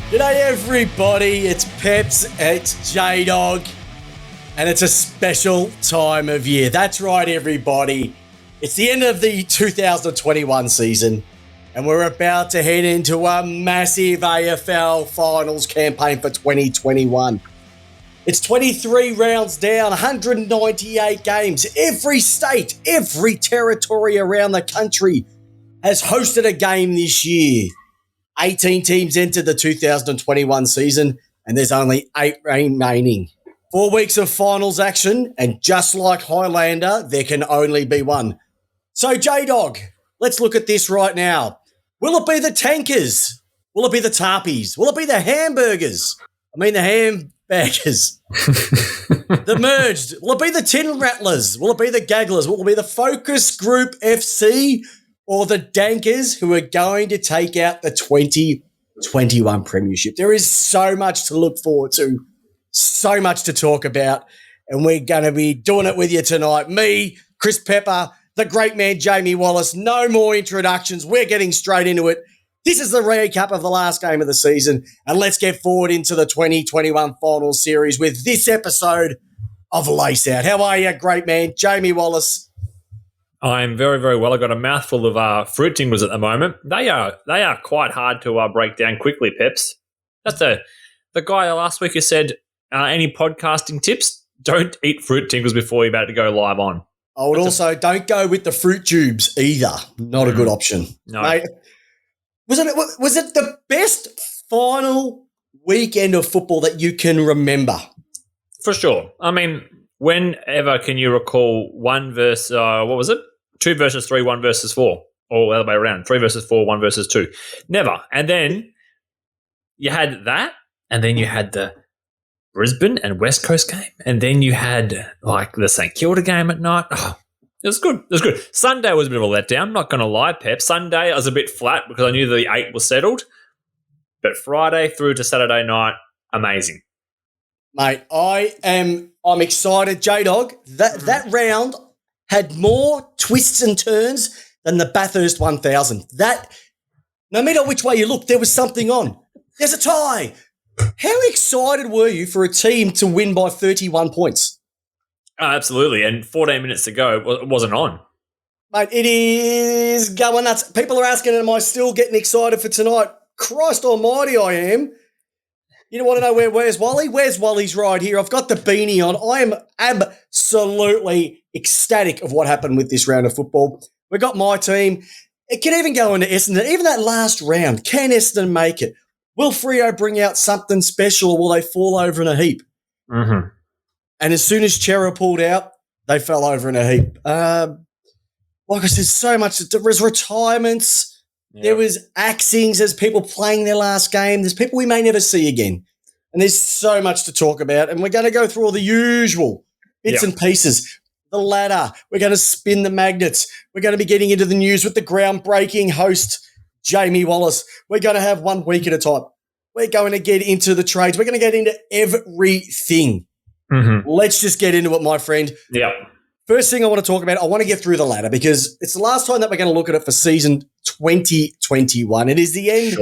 G'day everybody, it's Peps, it's J-Dog, and it's a special time of year. That's right everybody, it's the end of the 2021 season and we're about to head into a massive AFL Finals campaign for 2021. It's 23 rounds down, 198 games. Every state, every territory around the country has hosted a game this year. 18 teams entered the 2021 season, and there's only 8 remaining. 4 weeks of finals action, and just like Highlander, there can only be one. So, J-Dog, let's look at this right now. Will it be the Tankers? Will it be the Tarpies? Will it be the Hamburgers? The Hambaggers. The Merged? Will it be the Tin Rattlers? Will it be the Gagglers? Will it be the Focus Group FC? Or the Dankers who are going to take out the 2021 Premiership? There is so much to look forward to, so much to talk about, and we're going to be doing it with you tonight. Me, Chris Pepper, the great man Jamie Wallis. No more introductions. We're getting straight into it. This is the recap of the last game of the season, and let's get forward into the 2021 final series with this episode of Lace Out. How are you, great man Jamie Wallis? I'm very, very well. I've got a mouthful of fruit tingles at the moment. They are quite hard to break down quickly, Peps. That's the guy last week who said, any podcasting tips? Don't eat fruit tingles before you're about to go live on. I would also don't go with the fruit tubes either. Not a good option. No. Mate, was it the best final weekend of football that you can remember? For sure. Whenever can you recall 1 versus, 2 versus 3, 1 versus 4, or the other way around, 3 versus 4, 1 versus 2. Never. And then you had that, and then you had the Brisbane and West Coast game, and then you had like the St Kilda game at night. Oh, it was good. It was good. Sunday was a bit of a letdown, not going to lie, Pep. Sunday I was a bit flat because I knew the 8 was settled, but Friday through to Saturday night, amazing. Mate, I'm excited. J-Dog, that round had more twists and turns than the Bathurst 1000. That, no matter which way you look, there was something on. There's a tie. How excited were you for a team to win by 31 points? Oh, absolutely. And 14 minutes to go, it wasn't on. Mate, it is going nuts. People are asking, am I still getting excited for tonight? Christ almighty, I am. You want to know where's Wally? Where's Wally's right here? I've got the beanie on. I am absolutely ecstatic of what happened with this round of football. We've got my team. It can even go into Essendon. Even that last round, can Essendon make it? Will Freo bring out something special or will they fall over in a heap? Mm-hmm. And as soon as Chera pulled out, they fell over in a heap. Like I said, so much. There was retirements. Yep. There was axings. There's people playing their last game. There's people we may never see again. And there's so much to talk about. And we're going to go through all the usual bits and pieces. The ladder. We're going to spin the magnets. We're going to be getting into the news with the groundbreaking host, Jamie Wallis. We're going to have 1 week at a time. We're going to get into the trades. We're going to get into everything. Mm-hmm. Let's just get into it, my friend. Yeah. First thing I want to talk about, I want to get through the ladder because it's the last time that we're going to look at it for season 2021. It is the end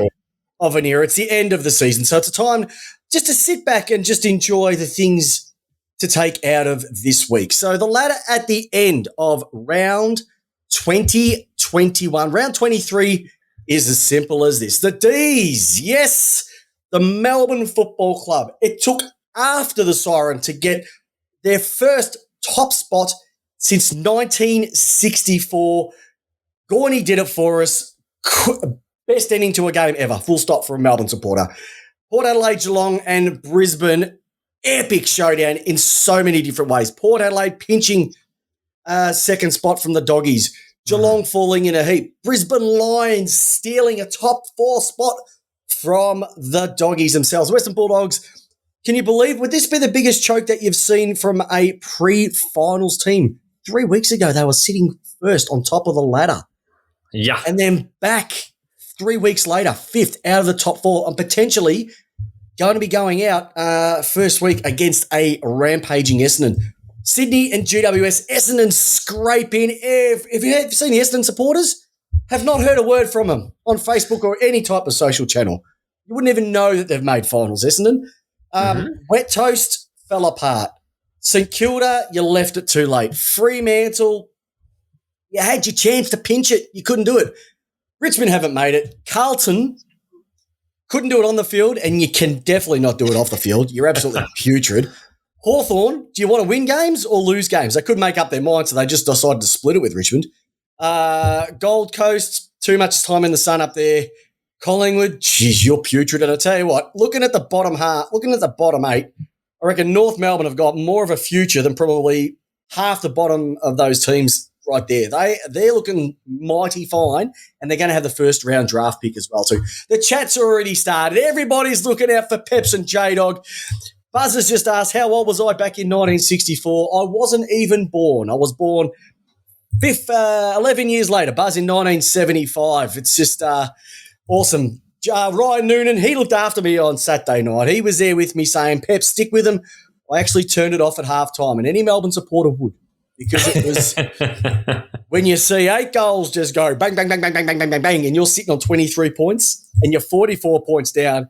of an era. It's the end of the season. So it's a time just to sit back and just enjoy the things to take out of this week. So the ladder at the end of round 2021. Round 23 is as simple as this. The D's, yes, the Melbourne Football Club. It took after the siren to get their first top spot since 1964. Gorney did it for us. Best ending to a game ever. Full stop for a Melbourne supporter. Port Adelaide, Geelong and Brisbane. Epic showdown in so many different ways. Port Adelaide pinching second spot from the Doggies. Geelong falling in a heap. Brisbane Lions stealing a top 4 spot from the Doggies themselves. Western Bulldogs, can you believe, would this be the biggest choke that you've seen from a pre-finals team? 3 weeks ago, they were sitting first on top of the ladder. Yeah. And then back 3 weeks later, fifth out of the top 4 and potentially going to be going out first week against a rampaging Essendon. Sydney and GWS, Essendon scraping. If you have seen the Essendon supporters, have not heard a word from them on Facebook or any type of social channel. You wouldn't even know that they've made finals, Essendon. Wet Toast fell apart. St Kilda, you left it too late. Fremantle, you had your chance to pinch it. You couldn't do it. Richmond haven't made it. Carlton couldn't do it on the field, and you can definitely not do it off the field. You're absolutely putrid. Hawthorn, do you want to win games or lose games? They couldn't make up their mind, so they just decided to split it with Richmond. Gold Coast, too much time in the sun up there. Collingwood, geez, you're putrid. And I tell you what, looking at the bottom 8, I reckon North Melbourne have got more of a future than probably half the bottom of those teams right there. They're looking mighty fine, and they're going to have the first round draft pick as well too. The chat's already started. Everybody's looking out for Peps and J-Dog. Buzz has just asked, how old was I back in 1964? I wasn't even born. I was born 11 years later, Buzz, in 1975. It's just awesome. Ryan Noonan, he looked after me on Saturday night. He was there with me saying, Pep, stick with him. I actually turned it off at halftime, and any Melbourne supporter would, because it was when you see 8 goals just go bang, bang, bang, bang, bang, bang, bang, bang, bang, and you're sitting on 23 points and you're 44 points down,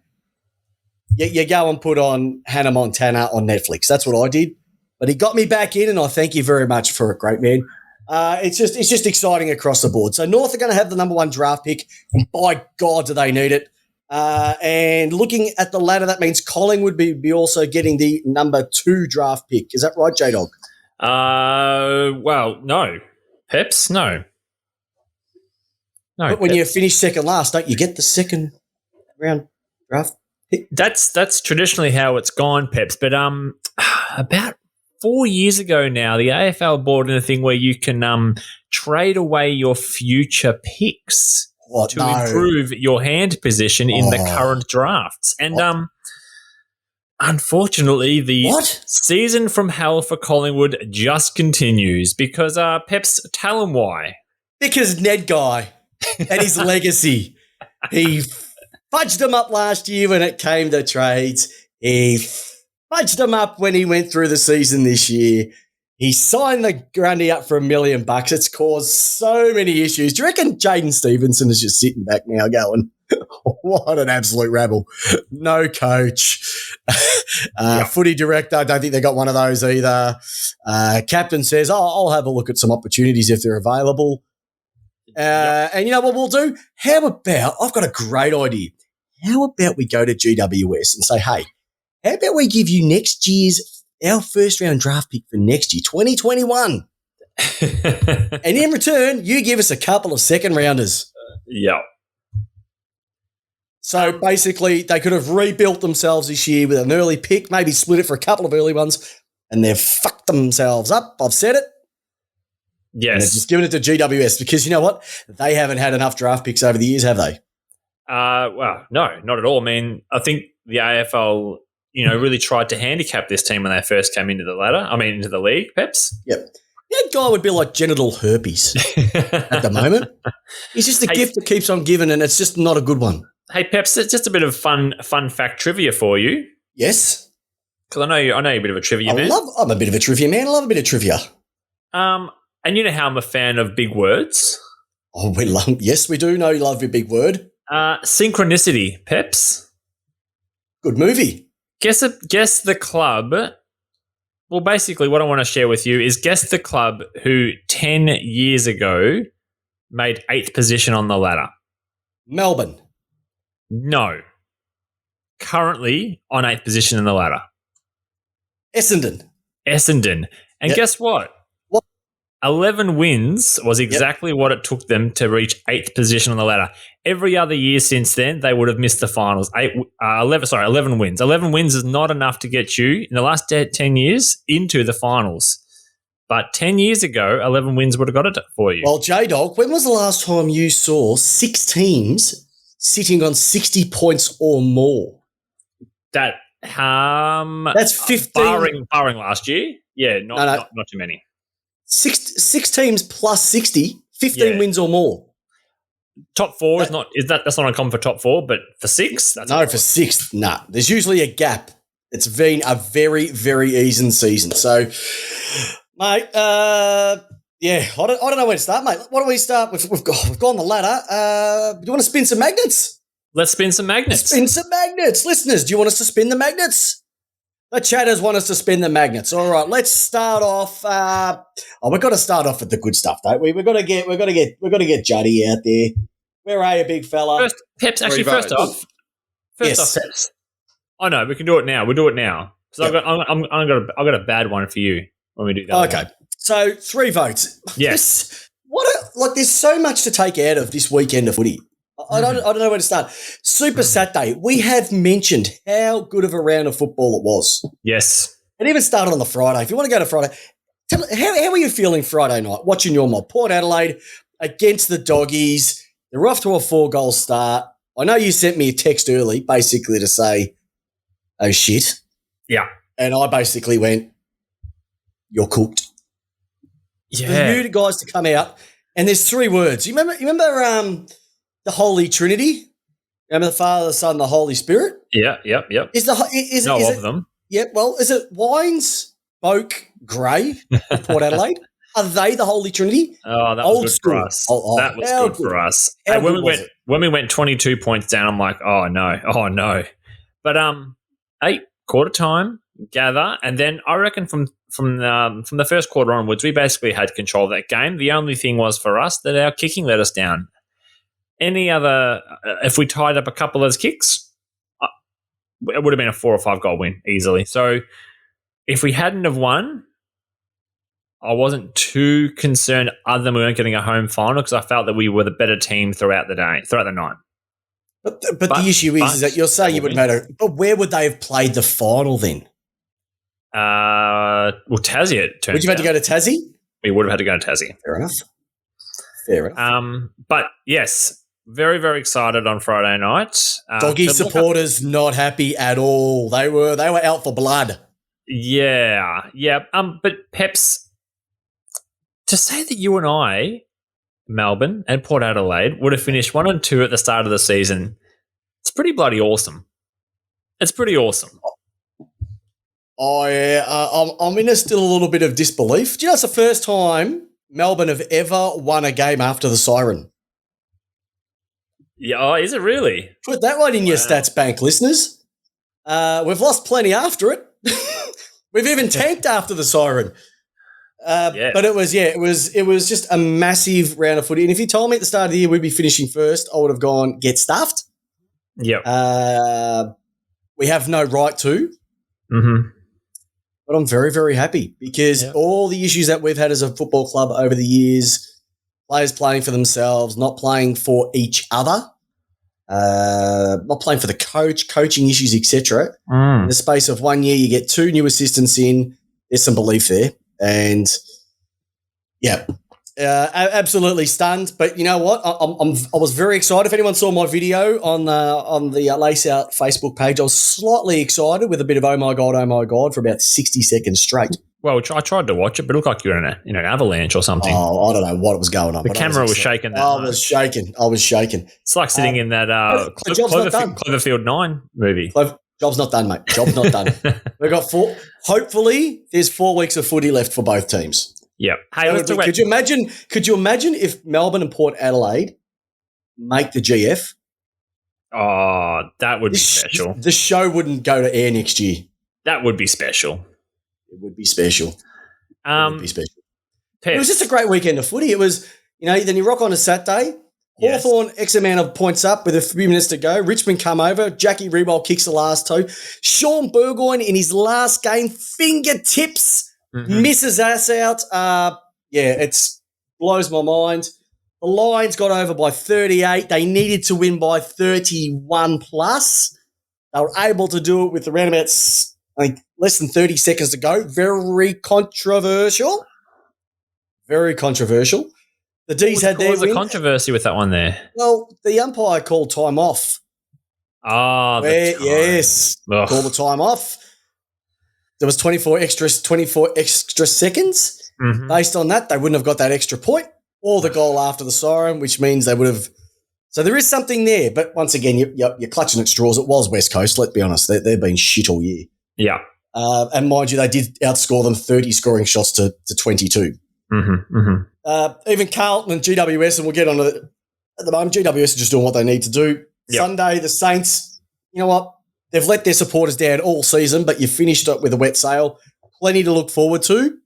you go and put on Hannah Montana on Netflix. That's what I did. But he got me back in, and I thank you very much for it, great man. It's just exciting across the board. So North are going to have the number 1 draft pick, and by God, do they need it. And looking at the ladder, that means Collingwood would be also getting the number 2 draft pick. Is that right, J-Dog? Well, no. Peps, no. But when you finish second last, don't you get the second round draft pick? That's traditionally how it's gone, Peps. But about 4 years ago now, the AFL brought in a thing where you can trade away your future picks to improve your hand position in the current drafts. And unfortunately, the season from hell for Collingwood just continues because Peps, tell him why. Because Ned Guy and his legacy. He fudged them up last year when it came to trades. He fudged them up when he went through the season this year. He signed the Grundy up for $1 million. It's caused so many issues. Do you reckon Jaden Stevenson is just sitting back now going, what an absolute rabble. No coach. Footy director, I don't think they got one of those either. Captain says, I'll have a look at some opportunities if they're available. And you know what we'll do? How about, I've got a great idea. How about we go to GWS and say, hey, how about we give you our first round draft pick for next year, 2021. And in return, you give us a couple of second rounders. Yeah. So basically, they could have rebuilt themselves this year with an early pick, maybe split it for a couple of early ones, and they've fucked themselves up. I've said it. Yes. And they've just given it to GWS because you know what? They haven't had enough draft picks over the years, have they? Well, no, not at all. I mean, I think the AFL, really tried to handicap this team when they first came into the league, Peps. Yep. That guy would be like genital herpes at the moment. He's just a gift that keeps on giving, and it's just not a good one. Hey, Peps, it's just a bit of fun fact trivia for you. Yes. Because I know you're a bit of a trivia man. I'm a bit of a trivia man. I love a bit of trivia. And you know how I'm a fan of big words? Oh, yes, we do know you love your big word. Synchronicity, Peps. Good movie. Guess the club. Well, basically what I want to share with you is guess the club who 10 years ago made 8th position on the ladder. Melbourne. No. Currently on 8th position in the ladder. Essendon. And guess what? 11 wins was exactly what it took them to reach 8th position on the ladder. Every other year since then, they would have missed the finals. 11 wins. 11 wins is not enough to get you, in the last 10 years, into the finals. But 10 years ago, 11 wins would have got it for you. Well, J-Dog, when was the last time you saw 6 teams sitting on 60 points or more? That's 15. Barring last year. Yeah, not too many. Six teams plus 60, 15 wins or more. Top 4 that's not uncommon for top 4, but for 6? For 6, nah. There's usually a gap. It's been a very, very even season. So, mate, I don't know where to start, mate. Why don't we start with, we've gone the ladder. Do you want to spin some magnets? Let's spin some magnets. Spin some magnets. Listeners, do you want us to spin the magnets? The chatters want us to spin the magnets. All right, let's start off. We've got to start off with the good stuff, don't we? We've got to get Juddy out there. Where are you, big fella? First, Peps. Actually, first off, Peps. Oh no, we can do it now. We'll do it now. So I've got a bad one for you when we do that. Okay, so 3 votes. Yes. There's so much to take out of this weekend of footy. I don't know where to start. Super Saturday. We have mentioned how good of a round of football it was. Yes. It even started on the Friday. If you want to go to Friday, how were you feeling Friday night watching your mob? Port Adelaide against the Doggies. They're off to a 4-goal start. I know you sent me a text early basically to say, oh, shit. Yeah. And I basically went, you're cooked. Yeah. For you guys to come out, and there's 3 words. You remember the Holy Trinity? Remember the Father, the Son, the Holy Spirit? Yeah, yep. Is of them. Yeah, well, is it Wines, Boak, Grey, Port Adelaide? Are they the Holy Trinity? Oh, that was good for us. That was good for us. And when we went 22 points down, I'm like, oh no. But 8 quarter time, gather, and then I reckon from the first quarter onwards, we basically had control of that game. The only thing was for us that our kicking let us down. Any other, if we tied up a couple of those kicks, it would have been a 4 or 5 goal win easily. So if we hadn't have won, I wasn't too concerned other than we weren't getting a home final because I felt that we were the better team throughout the night. But the issue is that you're saying you wouldn't matter. But where would they have played the final then? Tassie it turned out. Would you have had to go to Tassie? We would have had to go to Tassie. Fair enough. But yes, very, very excited on Friday night. Doggy supporters not happy at all. They were out for blood. Yeah. But Peps, to say that you and I, Melbourne and Port Adelaide, would have finished 1 and 2 at the start of the season, it's pretty bloody awesome. It's pretty awesome. I'm in still a little bit of disbelief. Do you know it's the first time Melbourne have ever won a game after the siren? Yeah, is it really? Put that one in your stats bank, listeners. We've lost plenty after it. We've even tanked after the siren. But it was just a massive round of footy. And if you told me at the start of the year we'd be finishing first, I would have gone, get stuffed. Yep. We have no right to. Mm-hmm. But I'm very, very happy because all the issues that we've had as a football club over the years, players playing for themselves, not playing for each other, not playing for the coach, coaching issues, etc. In the space of 1 year, you get 2 new assistants in. There's some belief there. And, absolutely stunned. But you know what? I was very excited. If anyone saw my video on the Lace Out Facebook page, I was slightly excited with a bit of oh my god for about 60 seconds straight. Well, I tried to watch it, but it looked like you were in an avalanche or something. Oh, I don't know what was going on. The camera was shaking. I was shaking. It's like sitting in that Cloverfield 9 movie. Job's not done, mate. Job's not done. We've got 4. Hopefully, there's 4 weeks of footy left for both teams. Yep. Hey, could you imagine if Melbourne and Port Adelaide make the GF? Oh, that would be special. The show wouldn't go to air next year. That would be special. It would be special. It was just a great weekend of footy. It was, then you rock on a Saturday. Yes. Hawthorn, X amount of points up with a few minutes to go. Richmond come over. Jackie Rewald kicks the last toe. Sean Burgoyne in his last game, fingertips, misses us out. It blows my mind. The Lions got over by 38. They needed to win by 31 plus. They were able to do it with around about less than 30 seconds to go. Very controversial. The D's had their win. What was the controversy with that one there? Well, the umpire called time off. Yes. Ugh. Called the time off. There was 24 extra seconds. Mm-hmm. Based on that, they wouldn't have got that extra point or the goal after the siren, which means they would have. So there is something there. But once again, you're clutching at straws. It was West Coast, let's be honest. They've been shit all year. Yeah. And mind you, they did outscore them 30 scoring shots to 22. Mm-hmm. Mm-hmm. Even Carlton and GWS, and we'll get on to it at the moment, GWS are just doing what they need to do. Yep. Sunday, the Saints, you know what? They've let their supporters down all season, but you finished up with a wet sail. Plenty to look forward to.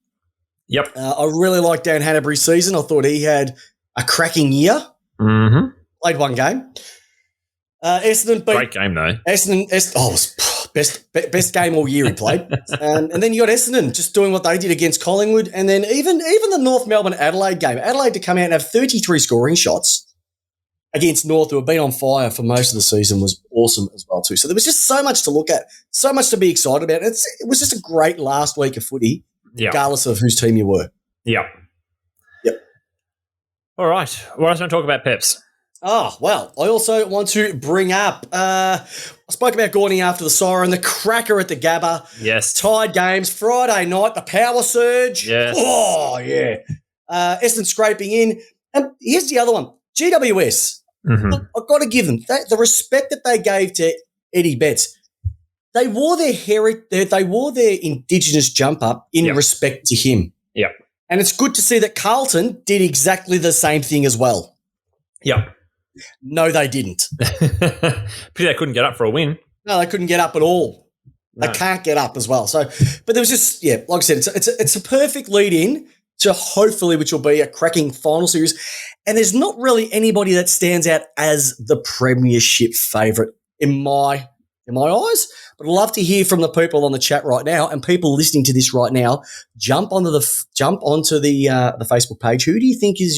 Yep. I really liked Dan Hanbury's season. I thought he had a cracking year. Mm-hmm. Played one game. Essendon beat... Great game, though. It was best game all year he played. And then you got Essendon just doing what they did against Collingwood. And then even the North Melbourne-Adelaide game. Adelaide to come out and have 33 scoring shots against North, who have been on fire for most of the season, was awesome as well too. So there was just so much to look at, so much to be excited about. It was just a great last week of footy, regardless of whose team you were. Yep. All right. What else do you want to talk about, Peps? Oh, well, I also want to bring up, I spoke about Gordy after the siren, the cracker at the Gabba. Yes. Tied games, Friday night, the power surge. Yes. Oh, yeah. Essendon scraping in. And here's the other one, GWS. Mm-hmm. I've got to give them the respect that they gave to Eddie Betts. They wore their Indigenous jump up in respect to him. Yep. And it's good to see that Carlton did exactly the same thing as well. Yep. No, they didn't. Pity they couldn't get up for a win. No, they couldn't get up at all. No. They can't get up as well. So, but there was just, like I said, it's a perfect lead in to hopefully, which will be a cracking final series. And there's not really anybody that stands out as the premiership favourite in my eyes. But I'd love to hear from the people on the chat right now and people listening to this right now. Jump onto the Facebook page. Who do you think is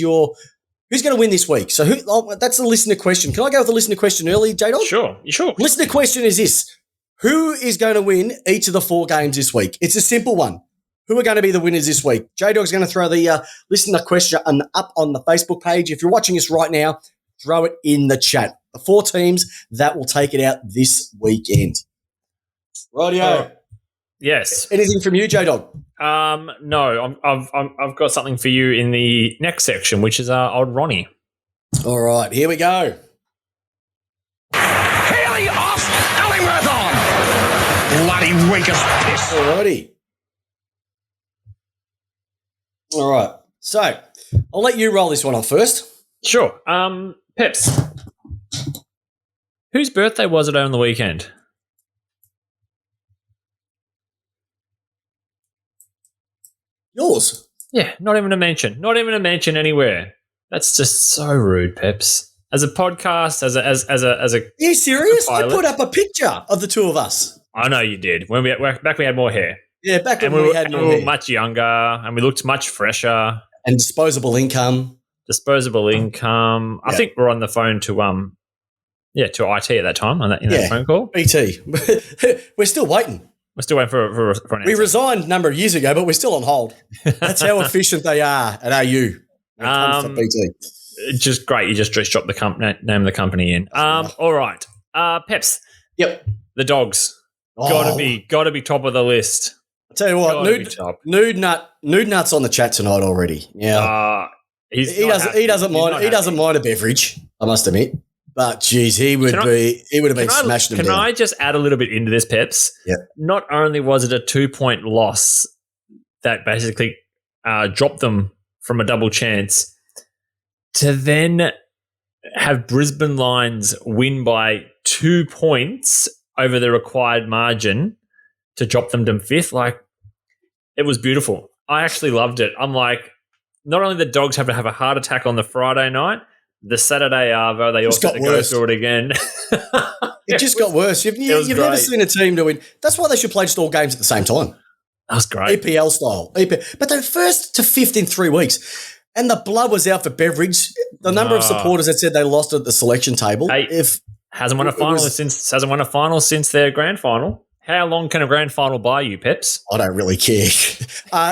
who's going to win this week? So that's the listener question. Can I go with the listener question early, J-Dog? Sure. Listener question is this. Who is going to win each of the 4 games this week? It's a simple one. Who are going to be the winners this week? J-Dog's going to throw the listener question up on the Facebook page. If you're watching us right now, throw it in the chat. The 4 teams that will take it out this weekend. Rightio. Yes. Anything from you, J-Dog? No. I've got something for you in the next section, which is old Ronnie. All right, here we go. Haley off, Ellingworth on. Bloody weak as piss. All righty. All right. So I'll let you roll this one off first. Sure. Peps, whose birthday was it on the weekend? Yours. Yeah, not even a mention. Not even a mention anywhere. That's just so rude, Peps. As a podcast, as a. Are you serious? I pilot. put up a picture of the two of us. I know you did. When we had more hair. Yeah, back when And we had we more were hair. much younger, and we looked much fresher. And disposable income. Disposable income. I think we're on the phone to to IT at that time in that phone call. BT. We're still waiting. We're still waiting for an answer. We resigned a number of years ago, but we're still on hold. That's how efficient they are at AU. When it comes to BT. Just great. You just dropped the name of the company in. All right. Peps. Yep. The dogs. Gotta be top of the list. I'll tell you what, Nude Nut's on the chat tonight already. Yeah. He doesn't mind a beverage, I must admit. But geez, he would have been smashing them down. Can I just add a little bit into this, Peps? Yeah. Not only was it a 2-point loss that basically dropped them from a double chance, to then have Brisbane Lions win by 2 points over the required margin to drop them to 5th, like, it was beautiful. I actually loved it. I'm like, not only the dogs have to have a heart attack on the Friday night, the Saturday Arvo, they also have to go through it again. It just got worse. You've never seen a team to win. That's why they should play just all games at the same time. That was great. EPL style. But they're 1st to 5th in 3 weeks. And the blood was out for Beveridge. The number of supporters that said they lost at the selection table. Hasn't won a final since their grand final. How long can a grand final buy you, Peps? I don't really care.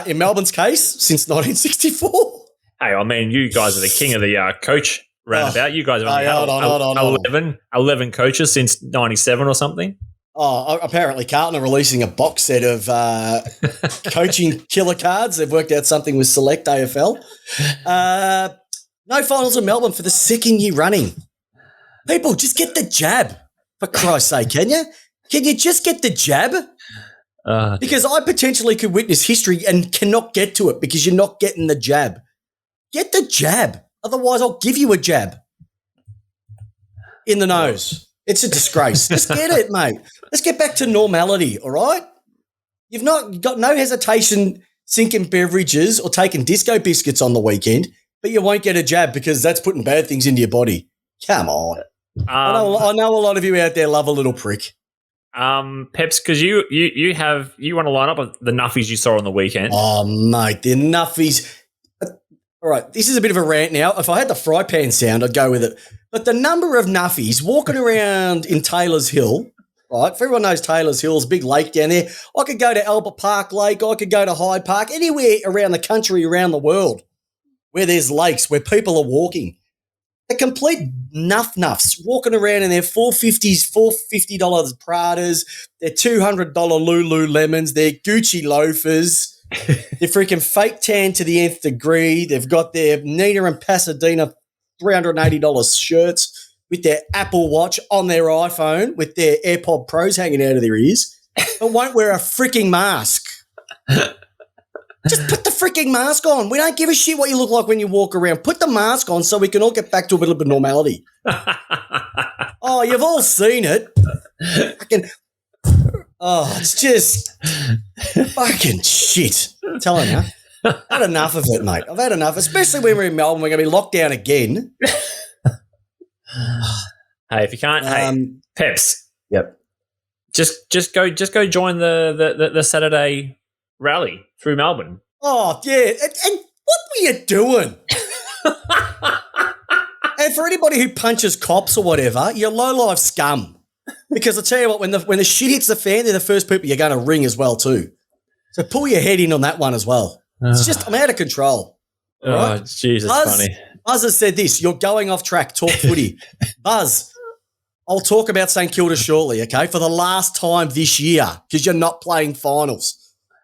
In Melbourne's case, since 1964. Hey, I mean, you guys are the king of the coach roundabout. You guys have only had 11 coaches since 97 or something. Oh, apparently Carlton are releasing a box set of coaching killer cards. They've worked out something with Select AFL. No finals in Melbourne for the 2nd year running. People, just get the jab, for Christ's sake, can you? Can you just get the jab? Because I potentially could witness history and cannot get to it because you're not getting the jab. Get the jab. Otherwise, I'll give you a jab. in the nose. It's a disgrace. Just get it, mate. Let's get back to normality, all right? You've got no hesitation sinking beverages or taking disco biscuits on the weekend, but you won't get a jab because that's putting bad things into your body. Come on. I know a lot of you out there love a little prick. Peps, because you want to line up with the nuffies you saw on the weekend. Oh, mate, the nuffies. All right, this is a bit of a rant now. If I had the fry pan sound, I'd go with it. But the number of nuffies walking around in Taylor's Hill, right? If everyone knows Taylor's Hill's big lake down there, I could go to Albert Park Lake, I could go to Hyde Park, anywhere around the country, around the world where there's lakes, where people are walking. The complete nuffs walking around in their $450s, $450 Pradas, their $200 Lululemons, their Gucci loafers, their freaking fake tan to the nth degree. They've got their Nina and Pasadena $380 shirts with their Apple Watch on their iPhone with their AirPod Pros hanging out of their ears, but won't wear a freaking mask. Just put the freaking mask on. We don't give a shit what you look like when you walk around. Put the mask on so we can all get back to a little bit of normality. Oh, you've all seen it. It's just fucking shit. I'm telling you. I've had enough of it, mate. I've had enough, especially when we're in Melbourne. We're going to be locked down again. Hey, if you can't, Peps. Yep. Just go join the Saturday rally through Melbourne. Oh, yeah. And what were you doing? And for anybody who punches cops or whatever, you're low-life scum. Because I tell you what, when the shit hits the fan, they're the first people you're going to ring as well too. So pull your head in on that one as well. It's just, I'm out of control. Right? Oh, Jesus, funny. Buzz has said this, you're going off track, talk footy. Buzz, I'll talk about St Kilda shortly, okay, for the last time this year because you're not playing finals.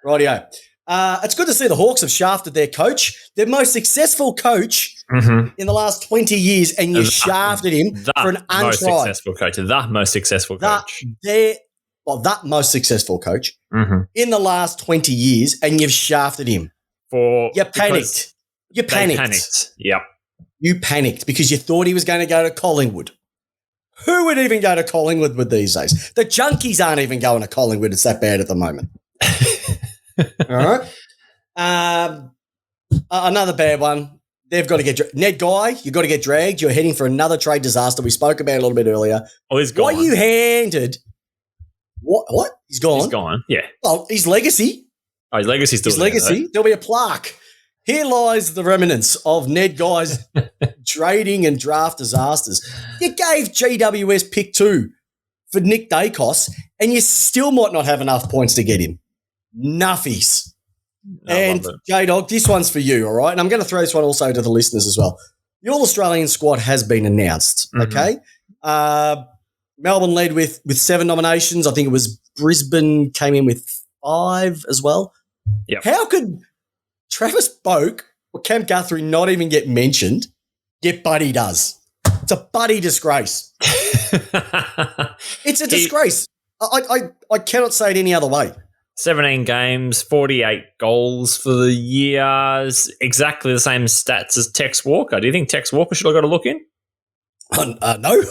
Rightio. It's good to see the Hawks have shafted their coach, their most successful coach in the last 20 years, and you shafted him for an untried. The most successful coach. That most successful coach in the last 20 years, and you've shafted him. You panicked. Yep. You panicked because you thought he was going to go to Collingwood. Who would even go to Collingwood with these days? The junkies aren't even going to Collingwood. It's that bad at the moment. All right. Another bad one. They've got to get Ned Guy. You've got to get dragged. You're heading for another trade disaster. We spoke about it a little bit earlier. Oh, he's gone. What you handed? What? He's gone. He's gone. Yeah. Well, his legacy. Oh, his legacy's still there. His legacy. There'll be a plaque. Here lies the remnants of Ned Guy's trading and draft disasters. You gave GWS pick 2 for Nick Dacos, and you still might not have enough points to get him. Nuffies. And J-Dog, this one's for you, all right? And I'm going to throw this one also to the listeners as well. The All-Australian squad has been announced, okay? Melbourne led with 7 nominations. I think it was Brisbane came in with 5 as well. Yep. How could Travis Boak or Cam Guthrie not even get mentioned, yet Buddy does? It's a Buddy disgrace. It's a disgrace. I cannot say it any other way. 17 games, 48 goals for the year. Exactly the same stats as Tex Walker. Do you think Tex Walker should have got a look in? No.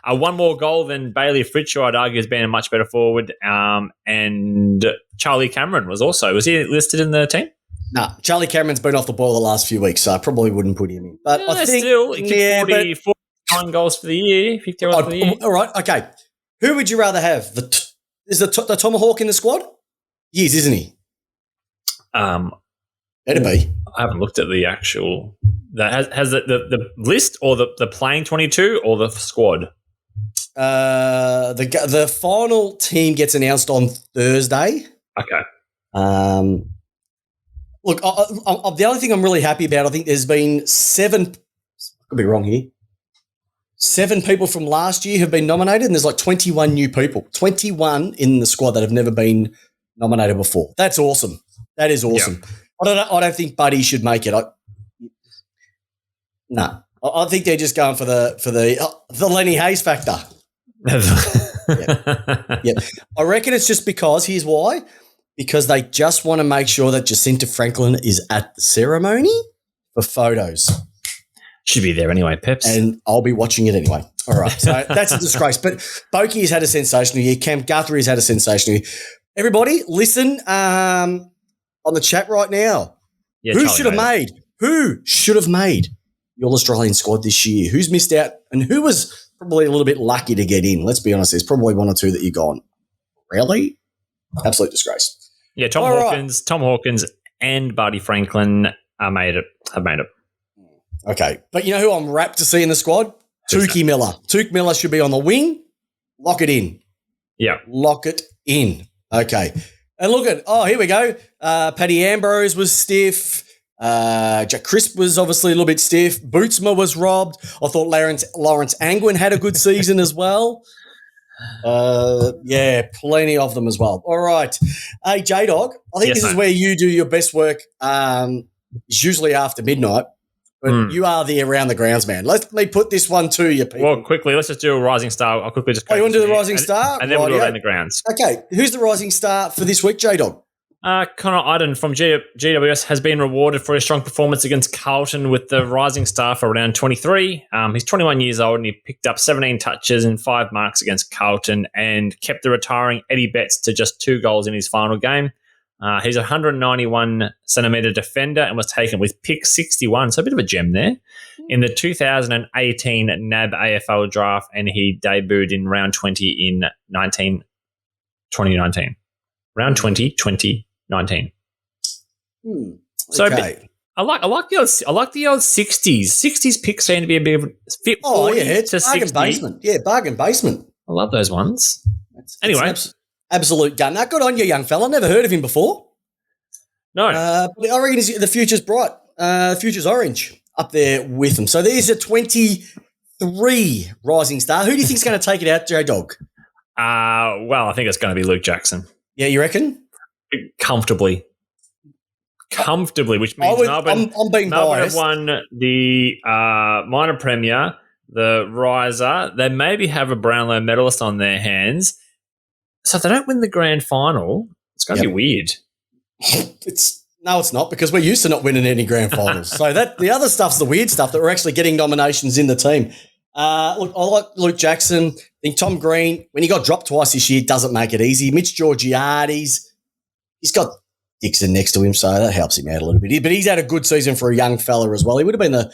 One more goal than Bailey Fritsch, I'd argue, has been a much better forward. And Charlie Cameron was he listed in the team? No, Charlie Cameron's been off the ball the last few weeks, so I probably wouldn't put him in. But yeah, I think still, 49 goals for the year. 50 goals for the year. All right, okay. Who would you rather have? Is the Tomahawk in the squad? He is, isn't he? Better be. I haven't looked at the actual. That has the list or the playing 22 or the squad. The final team gets announced on Thursday. Okay. Look, the other thing I'm really happy about, I think there's been 7. Could be wrong here. 7 people from last year have been nominated, and there's like 21 new people. 21 in the squad that have never been nominated before. That's awesome. That is awesome. Yeah. I don't think Buddy should make it. I think they're just going for the Lenny Hayes factor. Yeah. I reckon it's just because, here's why, because they just want to make sure that Jacinta Franklin is at the ceremony for photos. Should be there anyway, Peps. And I'll be watching it anyway. All right. So that's a disgrace. But Boki has had a sensational year. Cam Guthrie has had a sensational year. Everybody, listen on the chat right now. Yeah, Who should have made the All-Australian squad this year? Who's missed out and who was probably a little bit lucky to get in? Let's be honest. There's probably one or two that you're gone. Really? Absolute disgrace. Yeah, Tom Hawkins and Buddy Franklin have made it. Okay. But you know who I'm rapt to see in the squad? Tukey Miller. Tuke Miller should be on the wing. Lock it in. Yeah. Lock it in. Okay. And look at, here we go. Paddy Ambrose was stiff. Jack Crisp was obviously a little bit stiff. Bootsma was robbed. I thought Lawrence Angwin had a good season as well. Yeah, plenty of them as well. All right. Hey, J-Dog, I think this is where you do your best work. It's usually after midnight. But you are the around the grounds man. Let me put this one to you, people. Well, quickly, let's just do a rising star. I'll quickly just. You want to do the rising star? And then we'll do around the grounds. Okay. Who's the rising star for this week, J-Dog? Connor Iden from GWS has been rewarded for his strong performance against Carlton with the rising star for round 23. He's 21 years old and he picked up 17 touches and 5 marks against Carlton and kept the retiring Eddie Betts to just 2 goals in his final game. He's a 191 centimetre defender and was taken with pick 61, so a bit of a gem there, in the 2018 NAB AFL draft, and he debuted in round 20 in 2019. Round 20, 2019. So okay. I like the old 60s. 60s picks seem to be a bit of fit. It's bargain basement. Yeah, bargain basement. I love those ones. Anyway. Absolute gun. Now, good on you, young fella. Never heard of him before. No. But I reckon the future's bright. The future's orange up there with him. So there's a 23 rising star. Who do you think's going to take it out, J-Dog? Well, I think it's going to be Luke Jackson. Yeah, you reckon? Comfortably, which means Melbourne have won the minor premier, the riser. They maybe have a Brownlow medalist on their hands. So if they don't win the grand final, it's going to be weird. No, it's not, because we're used to not winning any grand finals. So the other stuff's the weird stuff, that we're actually getting nominations in the team. Look, I like Luke Jackson. I think Tom Green, when he got dropped twice this year, doesn't make it easy. Mitch Georgiades, he's got Dixon next to him, so that helps him out a little bit. But he's had a good season for a young fella as well. He would have been the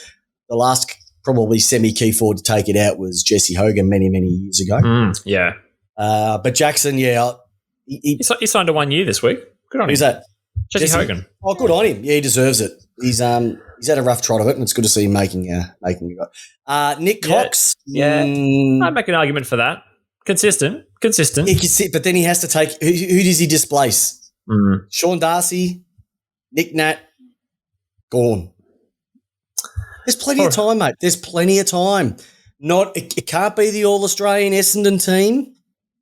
last probably semi-key forward to take it out was Jesse Hogan many, many years ago. Yeah. But Jackson, he signed a 1 year this week. Good on him. Who's that? Jesse Hogan. Oh, good on him. Yeah, he deserves it. He's had a rough trot of it, and it's good to see him making a go. Nick Cox. Yeah. I'd make an argument for that. Consistent. He can sit, but then he has to take – who does he displace? Sean Darcy, Nick Nat, gone. There's plenty of time, mate. There's plenty of time. It can't be the All-Australian Essendon team.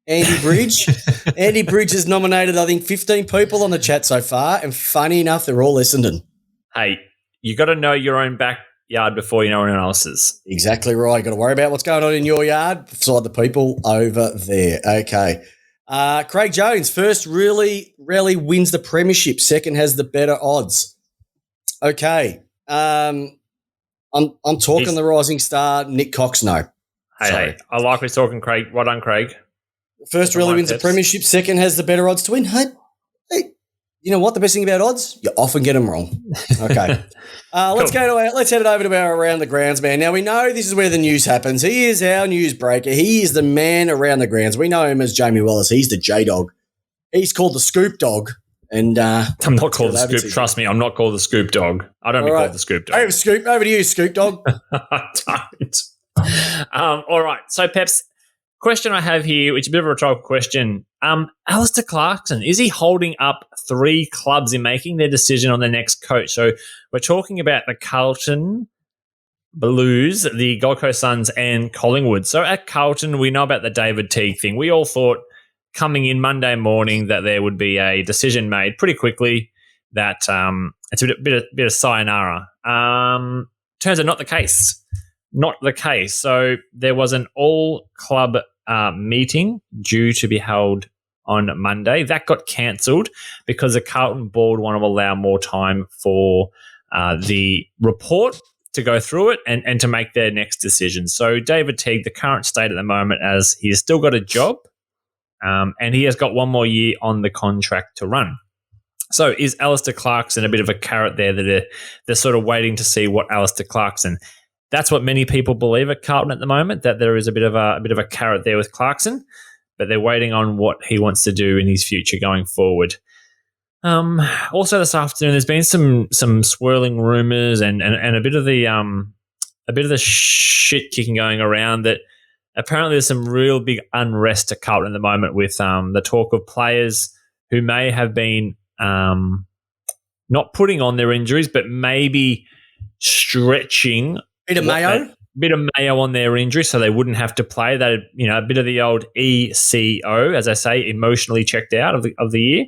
Andy Bridge. Andy Bridge has nominated, I think, 15 people on the chat so far, and funny enough, they're all Essendon. Hey, you got to know your own backyard before you know anyone else's. Exactly right. You got to worry about what's going on in your yard beside the people over there. Okay. Craig Jones, first really wins the premiership. Second has the better odds. Okay. I'm talking the rising star, Nick Cox. No. Hey, I like we're talking Craig. Well done, Craig. First really wins the premiership. Second has the better odds to win. Hey, you know what? The best thing about odds, you often get them wrong. Okay. Let's head it over to our Around the Grounds man. Now, we know this is where the news happens. He is our news breaker. He is the man around the grounds. We know him as Jamie Wallis. He's the J-Dog. He's called the Scoop Dog. And I'm not called the Scoop. Trust me, I'm not called the Scoop Dog. I don't be called the Scoop Dog. Hey, Scoop. Over to you, Scoop Dog. I don't. All right. So, Peps, question I have here, which is a bit of a rhetorical question. Alistair Clarkson, is he holding up 3 clubs in making their decision on their next coach? So we're talking about the Carlton Blues, the Gold Coast Suns, and Collingwood. So at Carlton, we know about the David Teague thing. We all thought coming in Monday morning that there would be a decision made pretty quickly that it's a bit of sayonara. Turns out not the case. Not the case. So there was an all-club meeting due to be held on Monday. That got cancelled because the Carlton board want to allow more time for the report to go through it and to make their next decision. So David Teague, the current state at the moment, as he's still got a job, and he has got one more year on the contract to run. So is Alistair Clarkson a bit of a carrot there that they're sort of waiting to see what Alistair Clarkson? That's what many people believe at Carlton at the moment, that there is a bit of a carrot there with Clarkson, but they're waiting on what he wants to do in his future going forward. Also this afternoon, there's been some swirling rumours and a bit of the shit kicking going around that apparently there's some real big unrest at Carlton at the moment with the talk of players who may have been not putting on their injuries, but maybe stretching bit of mayo on their injury so they wouldn't have to play. That, a bit of the old ECO, as I say, emotionally checked out of the year.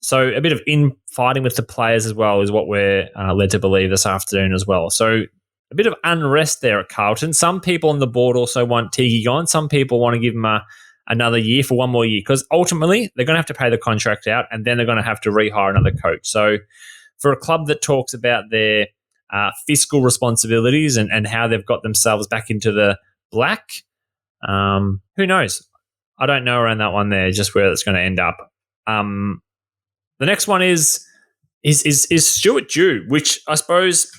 So a bit of infighting with the players as well is what we're led to believe this afternoon as well. So a bit of unrest there at Carlton. Some people on the board also want Teague gone. Some people want to give him another year for one more year because ultimately they're going to have to pay the contract out and then they're going to have to rehire another coach. So for a club that talks about their fiscal responsibilities and how they've got themselves back into the black, who knows? I don't know around that one there, just where it's going to end up. The next one is Stuart Dew, which I suppose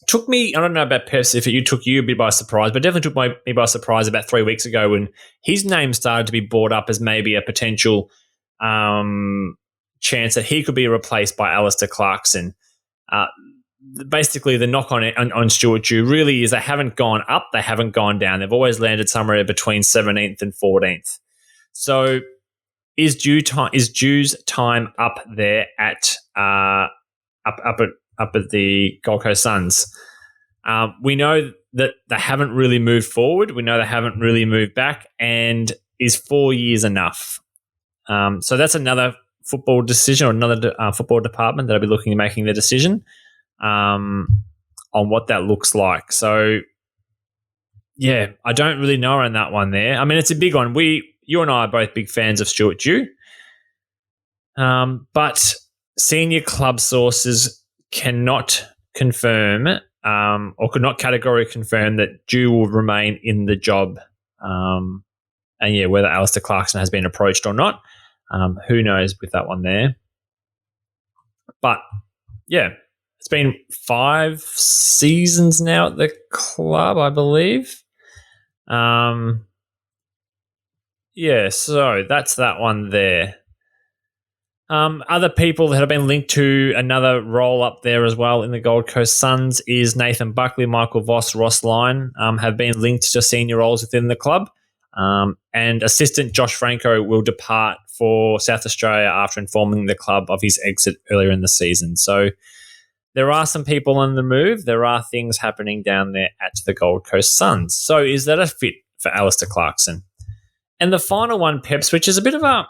took me, I don't know about Peps, if it took you a bit by surprise, but definitely took me by surprise about 3 weeks ago when his name started to be brought up as maybe a potential chance that he could be replaced by Alistair Clarkson. Basically, the knock on Stuart Dew really is they haven't gone up, they haven't gone down. They've always landed somewhere between 17th and 14th. So is Dew's time up there at up at the Gold Coast Suns? We know that they haven't really moved forward. We know they haven't really moved back. And is 4 years enough? So that's another football decision or another football department that'll be looking at making the decision on what that looks like. So, yeah, I don't really know on that one there. I mean, it's a big one. You and I are both big fans of Stuart Dew. But senior club sources cannot confirm or could not categorically confirm that Dew will remain in the job. And, yeah, whether Alistair Clarkson has been approached or not, who knows with that one there. But, yeah, it's been 5 seasons now at the club, I believe. Yeah, so that's that one there. Other people that have been linked to another role up there as well in the Gold Coast Suns is Nathan Buckley, Michael Voss, Ross Lyon have been linked to senior roles within the club. And assistant Josh Franco will depart for South Australia after informing the club of his exit earlier in the season. So there are some people on the move. There are things happening down there at the Gold Coast Suns. So is that a fit for Alistair Clarkson? And the final one, Peps, which is a bit of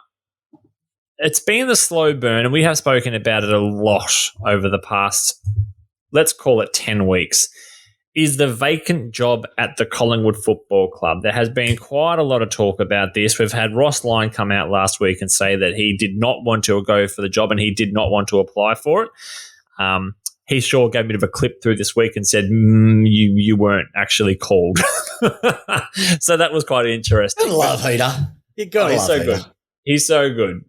it's been the slow burn, and we have spoken about it a lot over the past, let's call it 10 weeks, is the vacant job at the Collingwood Football Club. There has been quite a lot of talk about this. We've had Ross Lyon come out last week and say that he did not want to go for the job and he did not want to apply for it. He sure gave a bit of a clip through this week and said, you weren't actually called. So that was quite interesting. I love Heater. You got to love Heater. Good. He's so good.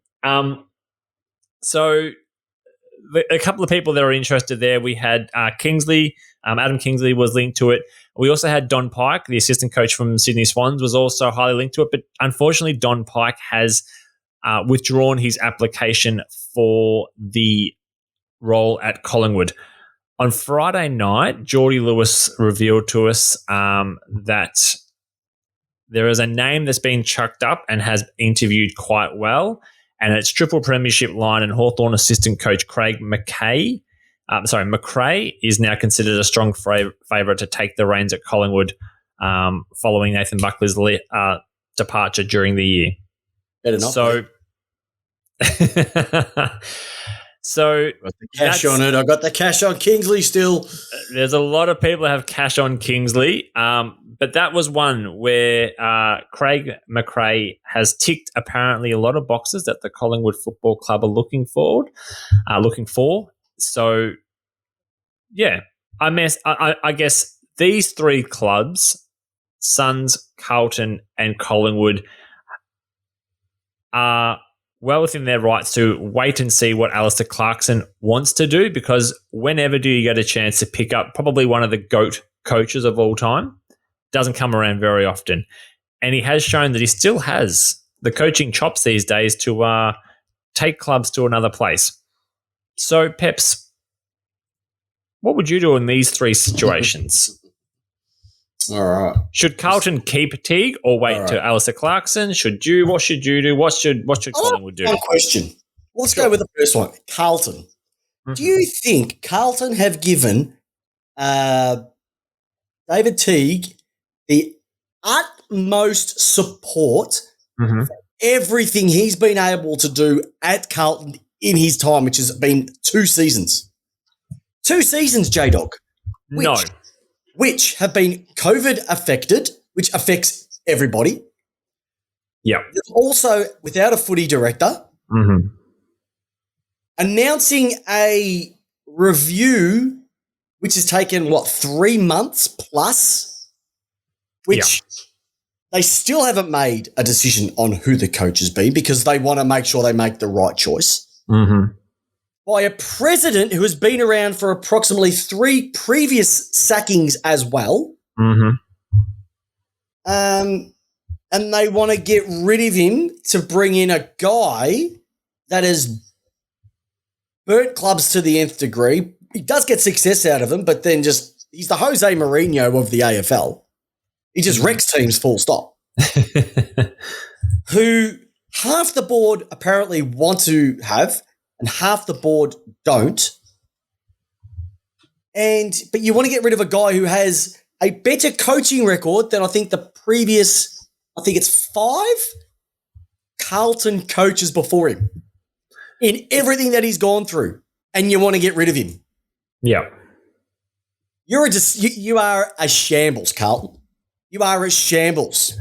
So a couple of people that are interested there, we had Kingsley. Adam Kingsley was linked to it. We also had Don Pike, the assistant coach from Sydney Swans, was also highly linked to it. But unfortunately, Don Pike has withdrawn his application for the role at Collingwood. On Friday night, Geordie Lewis revealed to us that there is a name that's been chucked up and has interviewed quite well, and it's Triple Premiership line and Hawthorn assistant coach Craig McRae is now considered a strong favourite to take the reins at Collingwood following Nathan Buckley's departure during the year. Better not. So got the cash on it. I got the cash on Kingsley still. There's a lot of people that have cash on Kingsley, but that was one where Craig McRae has ticked apparently a lot of boxes that the Collingwood Football Club are looking for. So, yeah, I guess these three clubs, Suns, Carlton, and Collingwood, are well within their rights to wait and see what Alistair Clarkson wants to do, because whenever do you get a chance to pick up probably one of the GOAT coaches of all time? Doesn't come around very often. And he has shown that he still has the coaching chops these days to take clubs to another place. So, Peps, what would you do in these three situations? All right. Should Carlton keep Teague or wait to Alistair Clarkson? What should you do? What should Collingwood do? One question. Let's go with the first one. Carlton. Mm-hmm. Do you think Carlton have given David Teague the utmost support for everything he's been able to do at Carlton in his time, which has been 2 seasons? 2 seasons, J-Dog. No. Which have been COVID affected, which affects everybody. Yeah. Also, without a footy director, announcing a review, which has taken, 3 months plus, which they still haven't made a decision on who the coach has been, because they want to make sure they make the right choice. By a president who has been around for approximately 3 previous sackings as well. And they want to get rid of him to bring in a guy that has burnt clubs to the nth degree. He does get success out of them, but then he's the Jose Mourinho of the AFL. He just wrecks teams full stop. Who half the board apparently want to have, and half the board don't. But you want to get rid of a guy who has a better coaching record than I think the previous, it's 5 Carlton coaches before him in everything that he's gone through, and you want to get rid of him. Yeah. You are a shambles, Carlton. You are a shambles.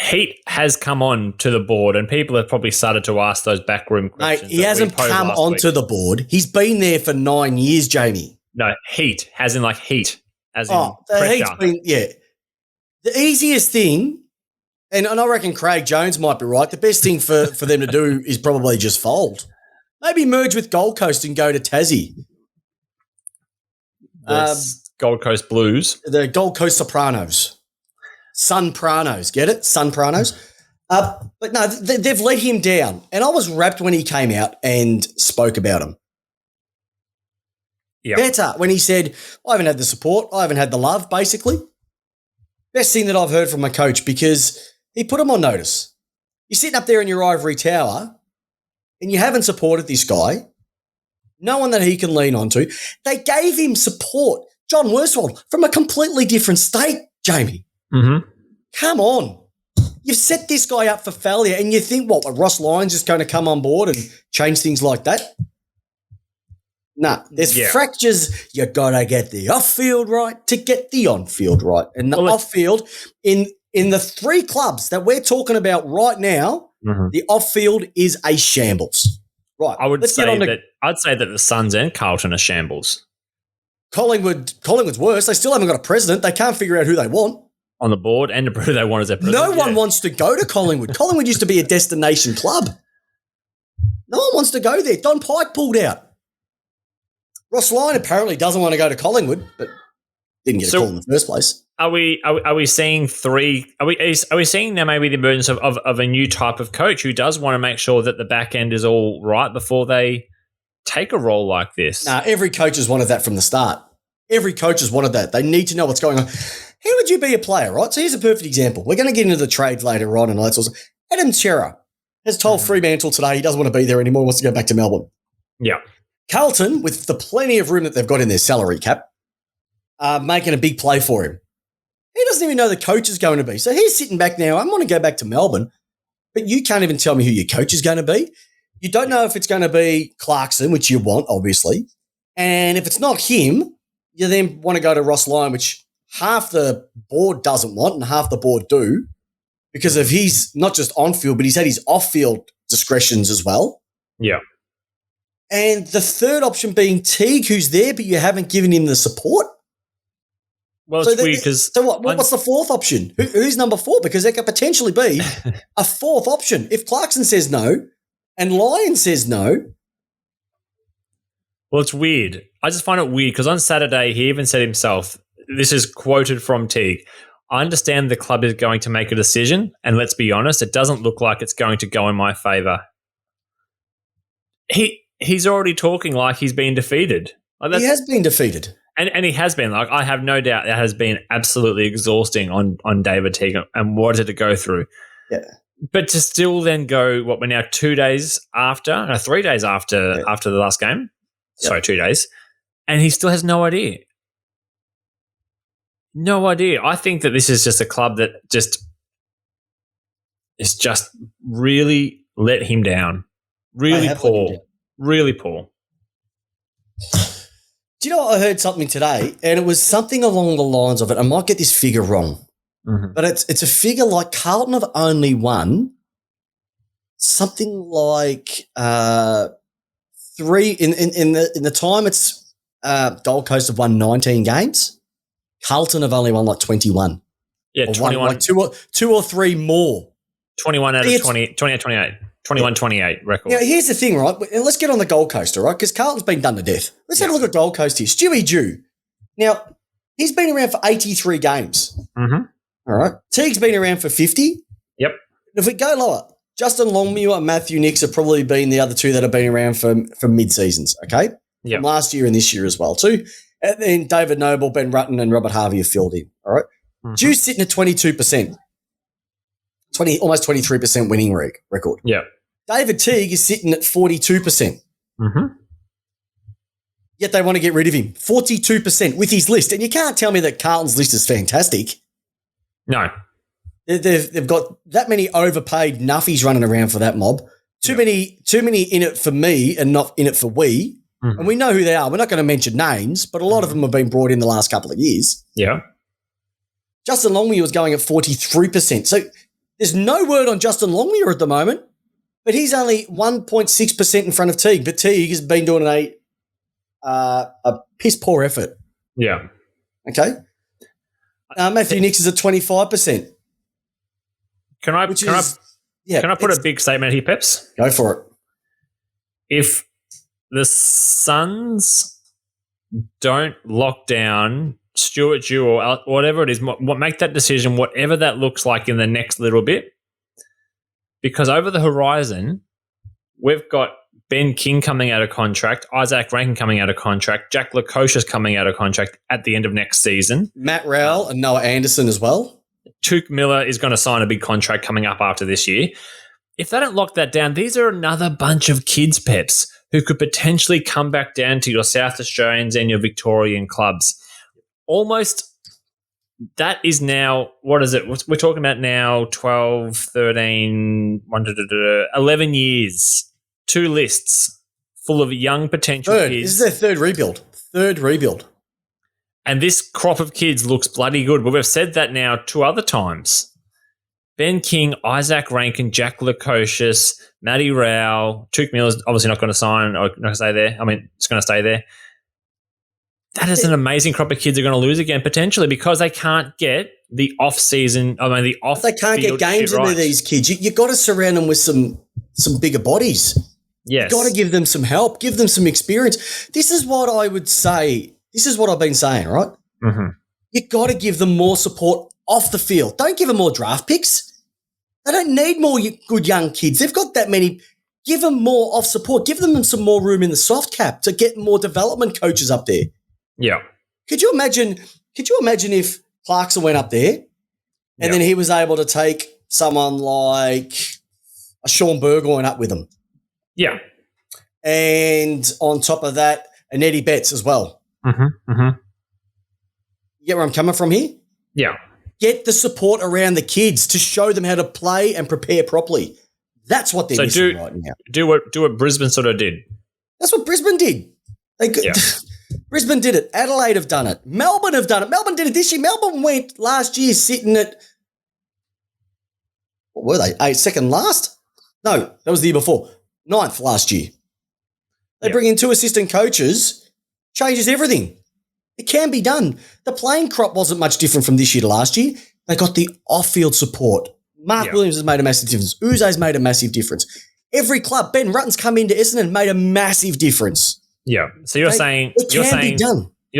Heat has come on to the board, and people have probably started to ask those backroom questions. Mate, he hasn't come onto the board. He's been there for 9 years, Jamie. No, heat, as in heat, as in pressure. The easiest thing, and I reckon Craig Jones might be right, the best thing for them to do is probably just fold. Maybe merge with Gold Coast and go to Tassie. Gold Coast Blues. The Gold Coast Sopranos. Sunpranos, get it? Sunpranos. But no, they've let him down. And I was rapt when he came out and spoke about him. Yeah. Better when he said, I haven't had the support, I haven't had the love, basically. Best thing that I've heard from my coach, because he put him on notice. You're sitting up there in your ivory tower and you haven't supported this guy. No one that he can lean onto. They gave him support. John Worsfold from a completely different state, Jamie. Come on. You've set this guy up for failure, and you think, Ross Lyon's just going to come on board and change things like that? Nah, there's fractures. You got to get the off-field right to get the on-field right. And the off-field, in the 3 clubs that we're talking about right now, the off-field is a shambles. Right. I'd say that the Suns and Carlton are shambles. Collingwood's worse. They still haven't got a president. They can't figure out who they want on the board and who they want as their president. No one wants to go to Collingwood. Collingwood used to be a destination club. No one wants to go there. Don Pike pulled out. Ross Lyon apparently doesn't want to go to Collingwood, but didn't get a call in the first place. Are we seeing 3? Are we seeing now maybe the emergence of a new type of coach who does want to make sure that the back end is all right before they take a role like this? Nah, every coach has wanted that from the start. Every coach has wanted that. They need to know what's going on. How would you be a player, right? So here's a perfect example. We're going to get into the trades later on and all that sort of stuff. Adam Shearer has told Fremantle today he doesn't want to be there anymore, wants to go back to Melbourne. Yeah. Carlton, with the plenty of room that they've got in their salary cap, are making a big play for him. He doesn't even know the coach is going to be. So he's sitting back now. I want to go back to Melbourne, but you can't even tell me who your coach is going to be. You don't know if it's going to be Clarkson, which you want, obviously. And if it's not him, you then want to go to Ross Lyon, which half the board doesn't want and half the board do, because of his not just on-field, but he's had his off-field discretions as well. Yeah. and the third option being Teague, who's there, but you haven't given him the support. Well, it's weird because... So what's the fourth option? Who's number 4? Because there could potentially be a fourth option. If Clarkson says no and Lyon says no. Well, it's weird. I just find it weird because on Saturday he even said himself, this is quoted from Teague, I understand the club is going to make a decision, and let's be honest, it doesn't look like it's going to go in my favour. He's already talking like he's been defeated. He has been defeated. And he has been. Like, I have no doubt that has been absolutely exhausting on David Teague and what did it go through. Yeah. But to still then go, we're now 3 days after the last game. Yep. Sorry, 2 days. And he still has no idea. No idea. I think that this is just a club that just really let him down. Really poor. Really poor. Do you know what? I heard something today, and it was something along the lines of it. I might get this figure wrong, but it's a figure like Carlton have only won something like 3 in the time it's Gold Coast have won 19 games. Carlton have only won like 21. Yeah, 21. Like two or three more. 21 out of 28. 21-28 record. Now, here's the thing, right? And let's get on the Gold Coast, all right? Because Carlton's been done to death. Let's have a look at Gold Coast here. Stewie Jew. Now, he's been around for 83 games. All right. Teague's been around for 50. Yep. If we go lower, Justin Longmuir and Matthew Nicks have probably been the other two that have been around for mid-seasons, okay? Yep. From last year and this year as well, too. And then David Noble, Ben Rutten, and Robert Harvey have filled in, all right? Jew's sitting at 22%. Almost 23% winning record. Yeah. David Teague is sitting at 42%. Yet they want to get rid of him. 42% with his list. And you can't tell me that Carlton's list is fantastic. No. They've got that many overpaid nuffies running around for that mob. Too many in it for me and not in it for we. And we know who they are. We're not going to mention names, but a lot of them have been brought in the last couple of years. Yeah. Justin Longmuir was going at 43%. So there's no word on Justin Longmuir at the moment, but he's only 1.6% in front of Teague. But Teague has been doing a piss poor effort. Yeah. Okay. Matthew Nicks is at 25%. Can I put a big statement here, Peps? Go for it. If the Suns don't lock down Stuart Jew or whatever it is, make that decision, whatever that looks like in the next little bit, because over the horizon, we've got Ben King coming out of contract, Isaac Rankin coming out of contract, Jack Lukosius coming out of contract at the end of next season. Matt Rowell and Noah Anderson as well. Tuke Miller is going to sign a big contract coming up after this year. If they don't lock that down, these are another bunch of kids, Peps, who could potentially come back down to your South Australians and your Victorian clubs. Almost, that is now, what is it? We're talking about now 12, 13, 11 years, 2 lists full of young potential kids. This is their third rebuild. And this crop of kids looks bloody good. But we've said that now 2 other times. Ben King, Isaac Rankin, Jack Lukosius, Matty Rowell, Tuke Miller's obviously not going to sign or not going to stay there. I mean, it's going to stay there. That is an amazing crop of kids they're going to lose again potentially because they can't get the off-season, They can't get games into these kids. You got to surround them with some bigger bodies. Yes. You've got to give them some help, give them some experience. This is what I would say. This is what I've been saying, right? You've got to give them more support off the field. Don't give them more draft picks. They don't need more good young kids. They've got that many. Give them more off support. Give them some more room in the soft cap to get more development coaches up there. Yeah. Could you imagine if Clarkson went up there and then he was able to take someone like a Sean Burgoyne up with him? Yeah. And on top of that, an Eddie Betts as well. You get where I'm coming from here? Yeah. Get the support around the kids to show them how to play and prepare properly. That's what they're missing right now. Do what Brisbane sort of did. That's what Brisbane did. Brisbane did it. Adelaide have done it. Melbourne have done it. Melbourne did it this year. Melbourne went last year sitting at, what were they? Second last? No, that was the year before. 9th last year. They bring in 2 assistant coaches, changes everything. It can be done. The playing crop wasn't much different from this year to last year. They got the off-field support. Mark Williams has made a massive difference. Uze's made a massive difference. Every club, Ben Rutten's come into Essendon and made a massive difference. Yeah. So you're saying you're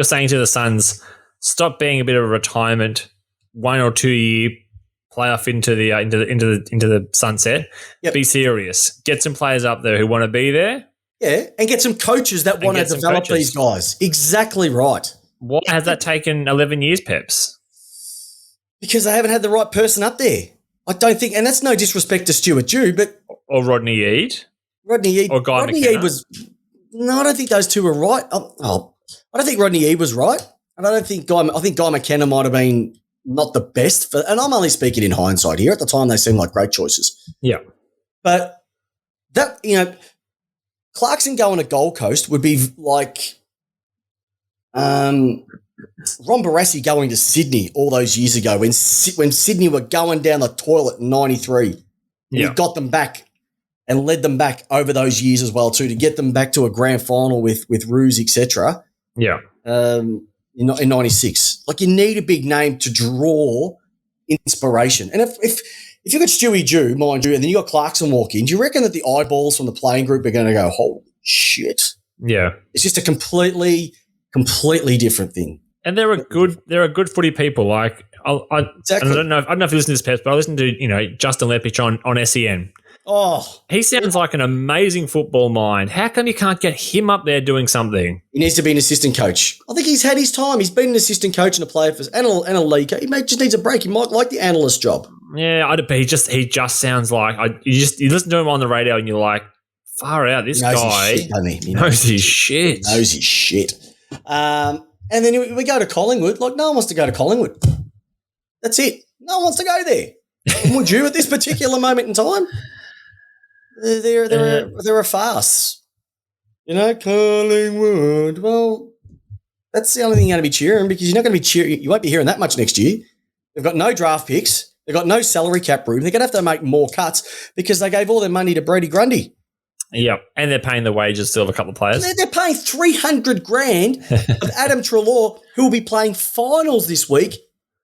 saying to the Suns, stop being a bit of a retirement, 1 or 2 year playoff into the sunset. Yep. Be serious. Get some players up there who want to be there. Yeah, and get some coaches that want to develop these guys. Exactly right. Why has that taken 11 years, Peps? Because they haven't had the right person up there. I don't think, and that's no disrespect to Stuart Dew, but... Or Rodney Eade. Or Guy McKenna. Was... No, I don't think those two were right. I don't think Rodney Eade was right. And I think Guy McKenna might have been not the best. And I'm only speaking in hindsight here. At the time, they seemed like great choices. Yeah. But that, Clarkson going to Gold Coast would be like Ron Barassi going to Sydney all those years ago when Sydney were going down the toilet in 93. He got them back and led them back over those years as well too to get them back to a grand final with Roos, etc. Yeah. In 96. Like you need a big name to draw inspiration. And if you got Stewie Dew, mind you, and then you got Clarkson walk in, do you reckon that the eyeballs from the playing group are going to go, holy shit? Yeah. It's just a completely different thing. And they're a good footy people. Like Exactly. I don't know if you listen to this, Peps, but I listen to Justin Lepich on SEN. Oh, he sounds like an amazing football mind. How come you can't get him up there doing something? He needs to be an assistant coach. I think he's had his time. He's been an assistant coach and a player and a league. He just needs a break. He might like the analyst job. Yeah, but he just sounds like you listen to him on the radio and you're like, far out. This guy knows his shit. Knows his shit. And then we go to Collingwood. Like no one wants to go to Collingwood. That's it. No one wants to go there. Would you at this particular moment in time? They're a farce. Collingwood. Well, that's the only thing you're going to be cheering because you're not going to be cheering. You won't be hearing that much next year. They've got no draft picks. They've got no salary cap room. They're going to have to make more cuts because they gave all their money to Brady Grundy. Yep, and they're paying the wages still of a couple of players. They're paying $300,000 of Adam Treloar, who will be playing finals this week.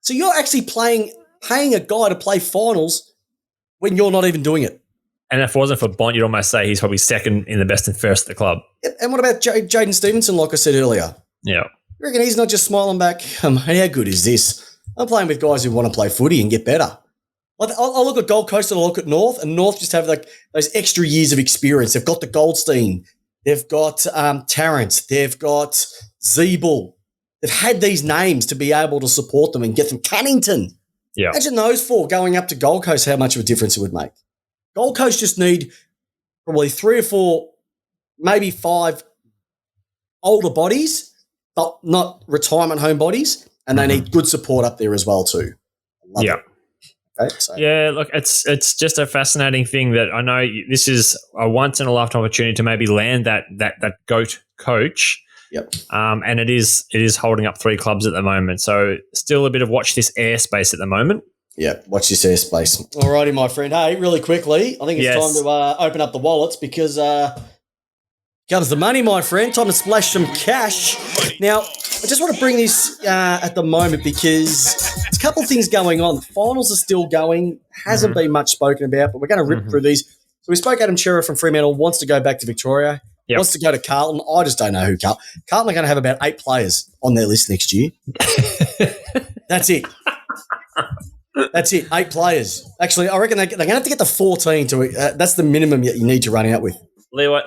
So you're actually paying a guy to play finals when you're not even doing it. And if it wasn't for Bont, you'd almost say he's probably second in the best and fairest at the club. Yep. And what about Jaden Stevenson, like I said earlier? Yeah. You reckon he's not just smiling back, how good is this? I'm playing with guys who want to play footy and get better. I'll look at Gold Coast and I'll look at North, and North just have like those extra years of experience. They've got the Goldstein. They've got Tarrant. They've got Zeeble. They've had these names to be able to support them and get them. Cunnington. Yeah. Imagine those 4 going up to Gold Coast, how much of a difference it would make. Gold Coast just need probably 3 or 4, maybe 5 older bodies, but not retirement home bodies, and they need good support up there as well too. Love it. Okay, so. Yeah, look, it's just a fascinating thing that I know this is a once in a lifetime opportunity to maybe land that GOAT coach. Yep. And it is holding up 3 clubs at the moment. So still a bit of watch this airspace at the moment. Yeah, watch this airspace. All righty, my friend. Hey, really quickly, I think it's time to open up the wallets because comes the money, my friend. Time to splash some cash. Now, I just want to bring this at the moment because there's a couple of things going on. The finals are still going. Hasn't been much spoken about, but we're going to rip through these. So we spoke Adam Chera from Fremantle, wants to go back to Victoria, wants to go to Carlton. I just don't know who Carlton. Carlton are going to have about 8 players on their list next year. That's it. That's it, 8 players. Actually, I reckon they're going to have to get to 14 to. That's the minimum you need to run out with. Levi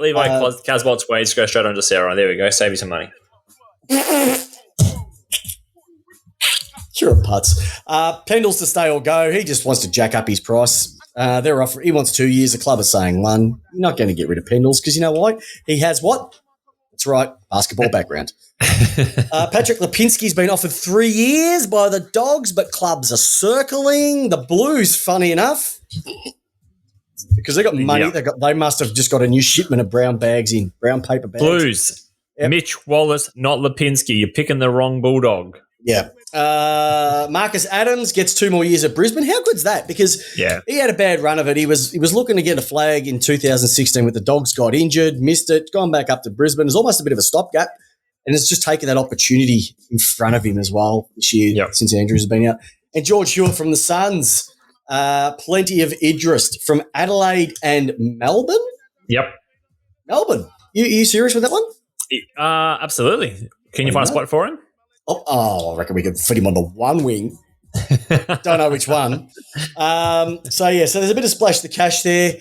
Casbolt's wage go straight on to Sarah. There we go. Save you some money. You're a putz. Pendles to stay or go. He just wants to jack up his price. They're offering. He wants 2 years. The club is saying 1. You're not going to get rid of Pendles because you know why? He has what? That's right, basketball background. Patrick Lipinski's been offered 3 years by the Dogs, but clubs are circling. The Blues, funny enough, because they got money. Yep. They must have just got a new shipment of brown paper bags. Blues. Yep. Mitch Wallis, not Lipinski. You're picking the wrong Bulldog. Yeah. Marcus Adams gets 2 more years at Brisbane. How good's that? Because he had a bad run of it. He was looking to get a flag in 2016 with the Dogs, got injured, missed it, gone back up to Brisbane. It's almost a bit of a stopgap, and it's just taken that opportunity in front of him as well this year since Andrews has been out. And George Hewitt from the Suns, plenty of Idris from Adelaide and Melbourne. Yep. Melbourne. You serious with that one? Absolutely. Can you find a spot for him? I reckon we could fit him onto one wing. Don't know which one. So there's a bit of splash the cash there.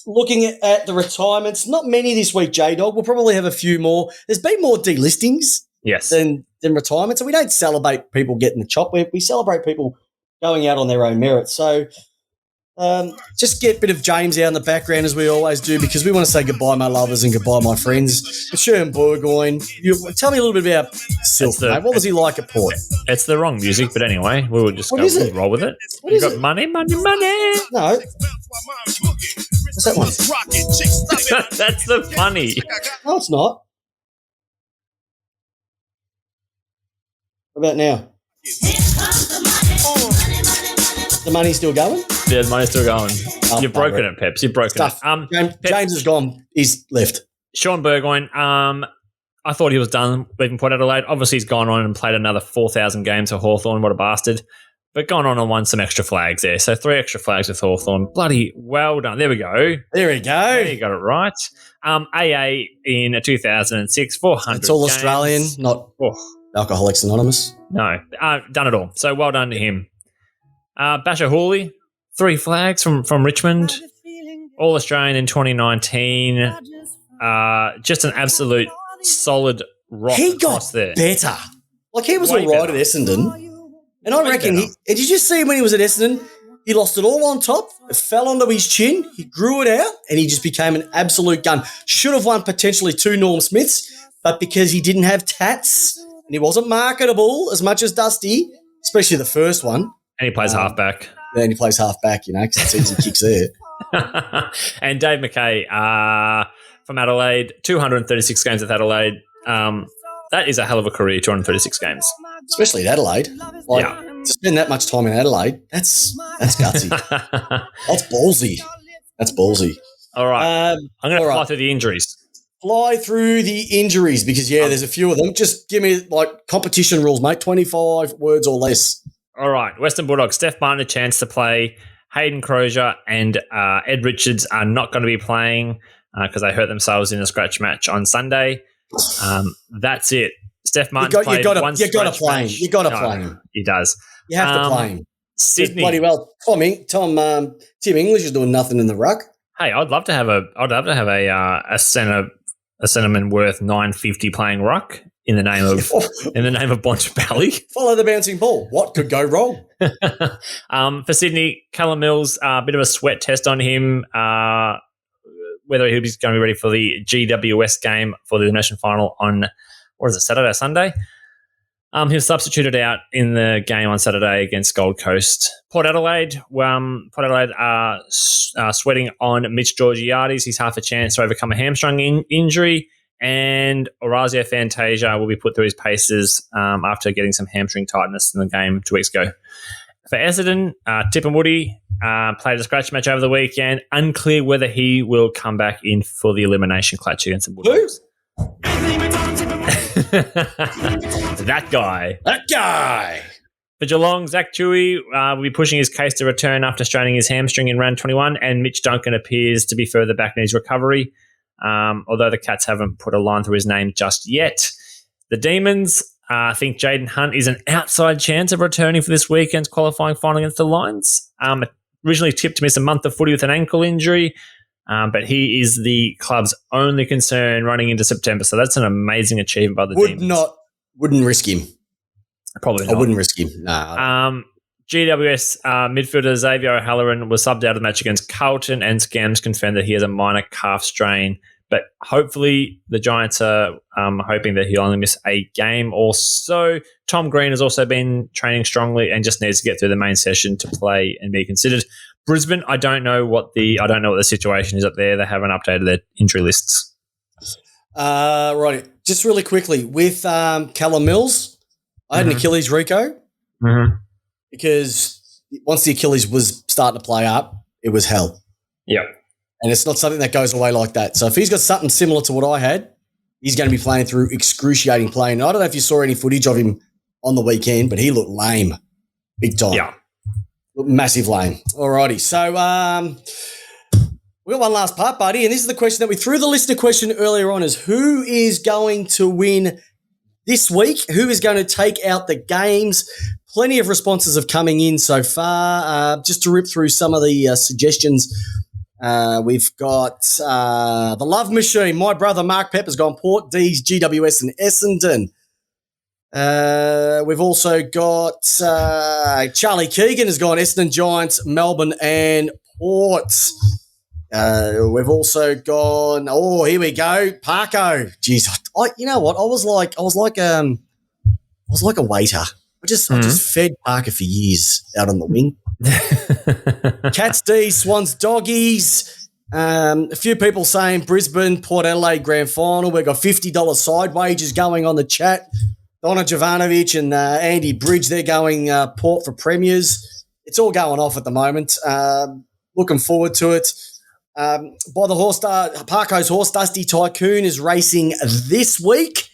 Looking at the retirements, not many this week, J-Dog. We'll probably have a few more. There's been more delistings than retirements, and we don't celebrate people getting the chop. We celebrate people going out on their own merit. So just get a bit of James out in the background as we always do, because we want to say goodbye, my lovers, and goodbye, my friends. Sherman Burgoyne, tell me a little bit about Silk, mate. What was he like at Port? It's the wrong music, but anyway, we will just roll with it. You got money? No. What's that one? That's the funny. No, it's not. What about now? The money's still going? Yeah, the money's still going. You've broken it, Peps. You've broken it. James is gone. He's left. Sean Burgoyne, I thought he was done leaving Port Adelaide. Obviously, he's gone on and played another 4,000 games for Hawthorn. What a bastard. But gone on and won some extra flags there. So 3 extra flags with Hawthorn. Bloody well done. There we go. There you go. You got it right. AA in 2006, 400 It's all games. Australian, not Alcoholics Anonymous. No, done it all. So well done to him. Basher Hooley, 3 flags from Richmond. All Australian in 2019. Just an absolute solid rock he across there. Better. Like, he was Way all right better. at Essendon. And I reckon did you see him when he was at Essendon? He lost it all on top. It fell onto his chin. He grew it out, and he just became an absolute gun. Should have won potentially 2 Norm Smiths, but because he didn't have tats and he wasn't marketable as much as Dusty, especially the first one. And he plays halfback. And he plays halfback, because it's easy kicks there. And Dave McKay from Adelaide, 236 games with Adelaide. That is a hell of a career, 236 games. Especially at Adelaide. To spend that much time in Adelaide, that's gutsy. That's ballsy. All right. I'm going to fly through the injuries. Fly through the injuries because, there's a few of them. Just give me, competition rules, mate. 25 words or less. All right. Western Bulldogs, Steph Martin a chance to play. Hayden Crozier and Ed Richards are not going to be playing because they hurt themselves in a scratch match on Sunday. That's it. Steph Martin played one scratch match. You got to play him. He does. You have to play him. Sydney. Bloody well. Tim English is doing nothing in the ruck. Hey, I'd love to have a centerman worth $950 playing ruck in the name of Bontempelli. Follow the bouncing ball. What could go wrong? For Sydney, Callum Mills, a bit of a sweat test on him. Whether he'll be going to be ready for the GWS game for the Nation Final on, Saturday or Sunday? He was substituted out in the game on Saturday against Gold Coast. Port Adelaide are sweating on Mitch Georgiades. He's half a chance to overcome a hamstring injury. And Orazio Fantasia will be put through his paces after getting some hamstring tightness in the game 2 weeks ago. For Essendon, Tip and Woody played a scratch match over the weekend. Unclear whether he will come back in for the elimination clutch against the Bulldogs. That guy. For Geelong, Zach Chewy will be pushing his case to return after straining his hamstring in round 21, and Mitch Duncan appears to be further back in his recovery, although the Cats haven't put a line through his name just yet. The Demons, I think Jaden Hunt is an outside chance of returning for this weekend's qualifying final against the Lions. Originally tipped to miss a month of footy with an ankle injury, but he is the club's only concern running into September. So that's an amazing achievement by the Demons. Wouldn't risk him. Probably not. I wouldn't risk him. No. GWS midfielder Xavier O'Halloran was subbed out of the match against Carlton, and Scams confirmed that he has a minor calf strain. But hopefully the Giants are hoping that he'll only miss a game or so. Tom Green has also been training strongly and just needs to get through the main session to play and be considered. Brisbane, I don't know what the situation is up there. They haven't updated their injury lists. Right. Just really quickly with Callum Mills, I had an Achilles Rico because once the Achilles was starting to play up, it was hell. Yeah. And it's not something that goes away like that. So if he's got something similar to what I had, he's going to be playing through excruciating pain. I don't know if you saw any footage of him on the weekend, but he looked lame. Big time. Yeah. Looked massive lame. All righty. So we got one last part, buddy, and this is the question that we threw the listener question earlier on is who is going to win this week? Who is going to take out the games? Plenty of responses have coming in so far. Just to rip through some of the suggestions, we've got the Love Machine. My brother Mark Pep has gone Port, D's, GWS and Essendon. We've also got Charlie Keegan has gone Essendon, Giants, Melbourne and Port. We've also gone, here we go, Parko. Jeez, you know what? I was like a waiter. I just fed Parker for years out on the wing. Cats D, Swans, Doggies. A few people saying Brisbane, Port Adelaide grand final. We've got $50 side wages going on the chat. Donna Jovanovic and Andy Bridge, they're going Port for premiers. It's all going off at the moment. Looking forward to it. By the Parko's horse, Dusty Tycoon is racing this week.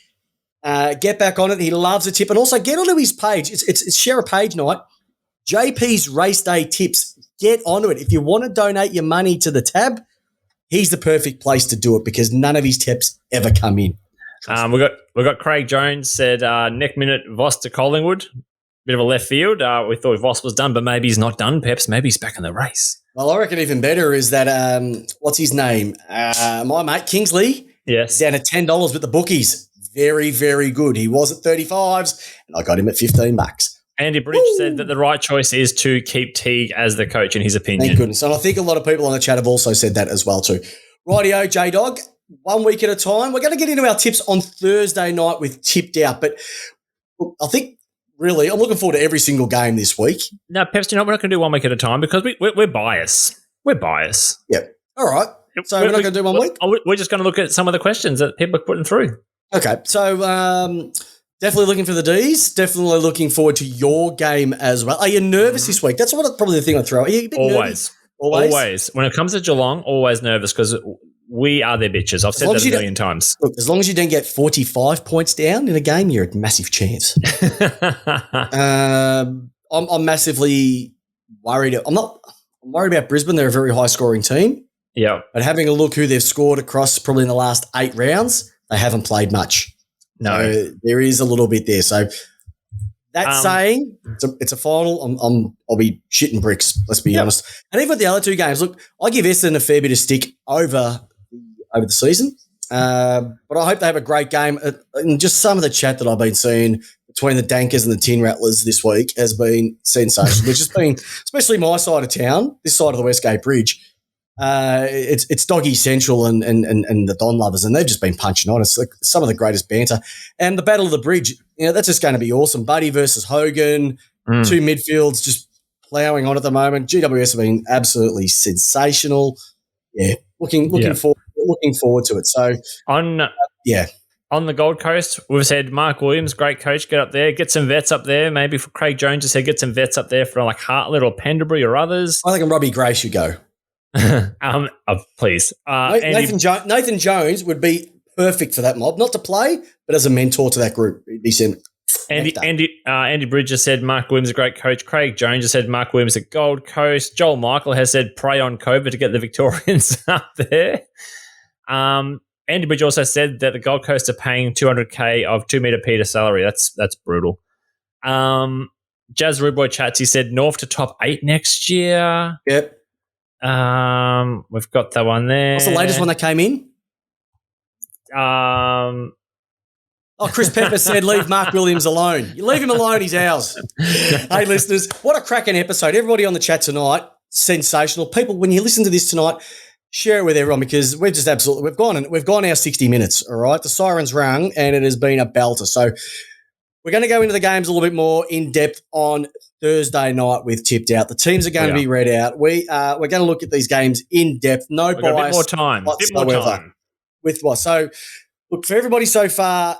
Get back on it. He loves a tip. And also get onto his page. It's share a page night. JP's Race Day Tips. Get onto it. If you want to donate your money to the tab, he's the perfect place to do it because none of his tips ever come in. We got Craig Jones said neck minute Voss to Collingwood. Bit of a left field. We thought Voss was done, but maybe he's not done, Peps. Maybe he's back in the race. Well, I reckon even better is that, what's his name? My mate, Kingsley. Yes. Down at $10 with the bookies. Very, very good. He was at 35s, and I got him at $15. Andy Bridge said that the right choice is to keep Teague as the coach, in his opinion. Thank goodness. And I think a lot of people on the chat have also said that as well too. Rightio, J-Dog. 1 week at a time. We're going to get into our tips on Thursday night with Tipped Out, but I think really I'm looking forward to every single game this week. No, Peps, we're not going to do 1 week at a time because we're biased. We're biased. Yeah. All right. So we're not going to do 1 week? We're just going to look at some of the questions that people are putting through. Okay. So definitely looking for the Ds. Definitely looking forward to your game as well. Are you nervous this week? That's probably the thing I'd throw. Are you a bit nervous? Always. When it comes to Geelong, always nervous because we are their bitches. I've said that a million times. Look, as long as you don't get 45 points down in a game, you're a massive chance. I'm massively worried. I'm worried about Brisbane. They're a very high-scoring team. Yeah. But having a look who they've scored across probably in the last 8 rounds, they haven't played much. No. So there is a little bit there. So that saying, it's a final. I'll be shitting bricks, let's be honest. And even with the other 2 games, look, I give Essendon a fair bit of stick over the season. But I hope they have a great game. And just some of the chat that I've been seeing between the Dankers and the Tin Rattlers this week has been sensational, which has been, especially my side of town, this side of the Westgate Bridge, it's Doggy Central and the Don Lovers, and they've just been punching on. It's like some of the greatest banter. And the Battle of the Bridge, that's just going to be awesome. Buddy versus Hogan, 2 midfields just ploughing on at the moment. GWS have been absolutely sensational. Yeah, looking forward to it. So on the Gold Coast, we've said Mark Williams, great coach, get up there, get some vets up there. Maybe for Craig Jones has said get some vets up there for like Hartlett or Pendlebury or others. I think Robbie Gray should go. Please. Nathan Jones would be perfect for that mob, not to play, but as a mentor to that group. He'd be sent. Andy Bridge has said Mark Williams is a great coach. Craig Jones has said Mark Williams at Gold Coast. Joel Michael has said prey on COVID to get the Victorians up there. Andy Bridge also said that the Gold Coast are paying $200K of 2 metre Peter salary. That's brutal. Jazz Ruboy chats. He said North to top 8 next year. Yep. We've got that one there. What's the latest one that came in? Chris Pepper said, leave Mark Williams alone. You leave him alone, he's ours. Hey, listeners, what a cracking episode. Everybody on the chat tonight, sensational. People, when you listen to this tonight, share it with everyone because we've just absolutely, we've gone our 60 minutes, all right? The siren's rung and it has been a belter. So we're going to go into the games a little bit more in depth on Thursday night with Tipped Out. The teams are going to be read out. We're going to look at these games in depth. No bias. A bit more time. With what? So, look, for everybody so far,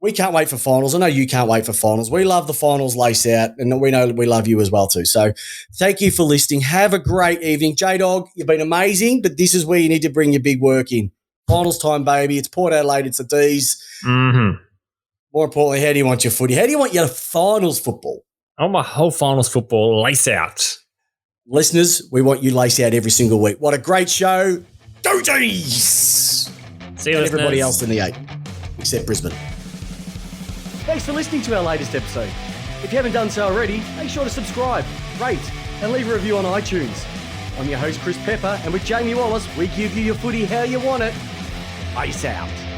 We can't wait for finals. I know you can't wait for finals. We love the finals lace out, and we know we love you as well too. So thank you for listening. Have a great evening. J-Dog, you've been amazing, but this is where you need to bring your big work in. Finals time, baby. It's Port Adelaide. It's the D's. Mm-hmm. More importantly, how do you want your footy? How do you want your finals football? I want my whole finals football lace out. Listeners, we want you lace out every single week. What a great show. Go D's! See you, and listeners. everybody else in the 8, except Brisbane. Thanks for listening to our latest episode. If you haven't done so already, make sure to subscribe, rate, and leave a review on iTunes. I'm your host, Chris Pepper, and with Jamie Wallis, we give you your footy how you want it. Peace out.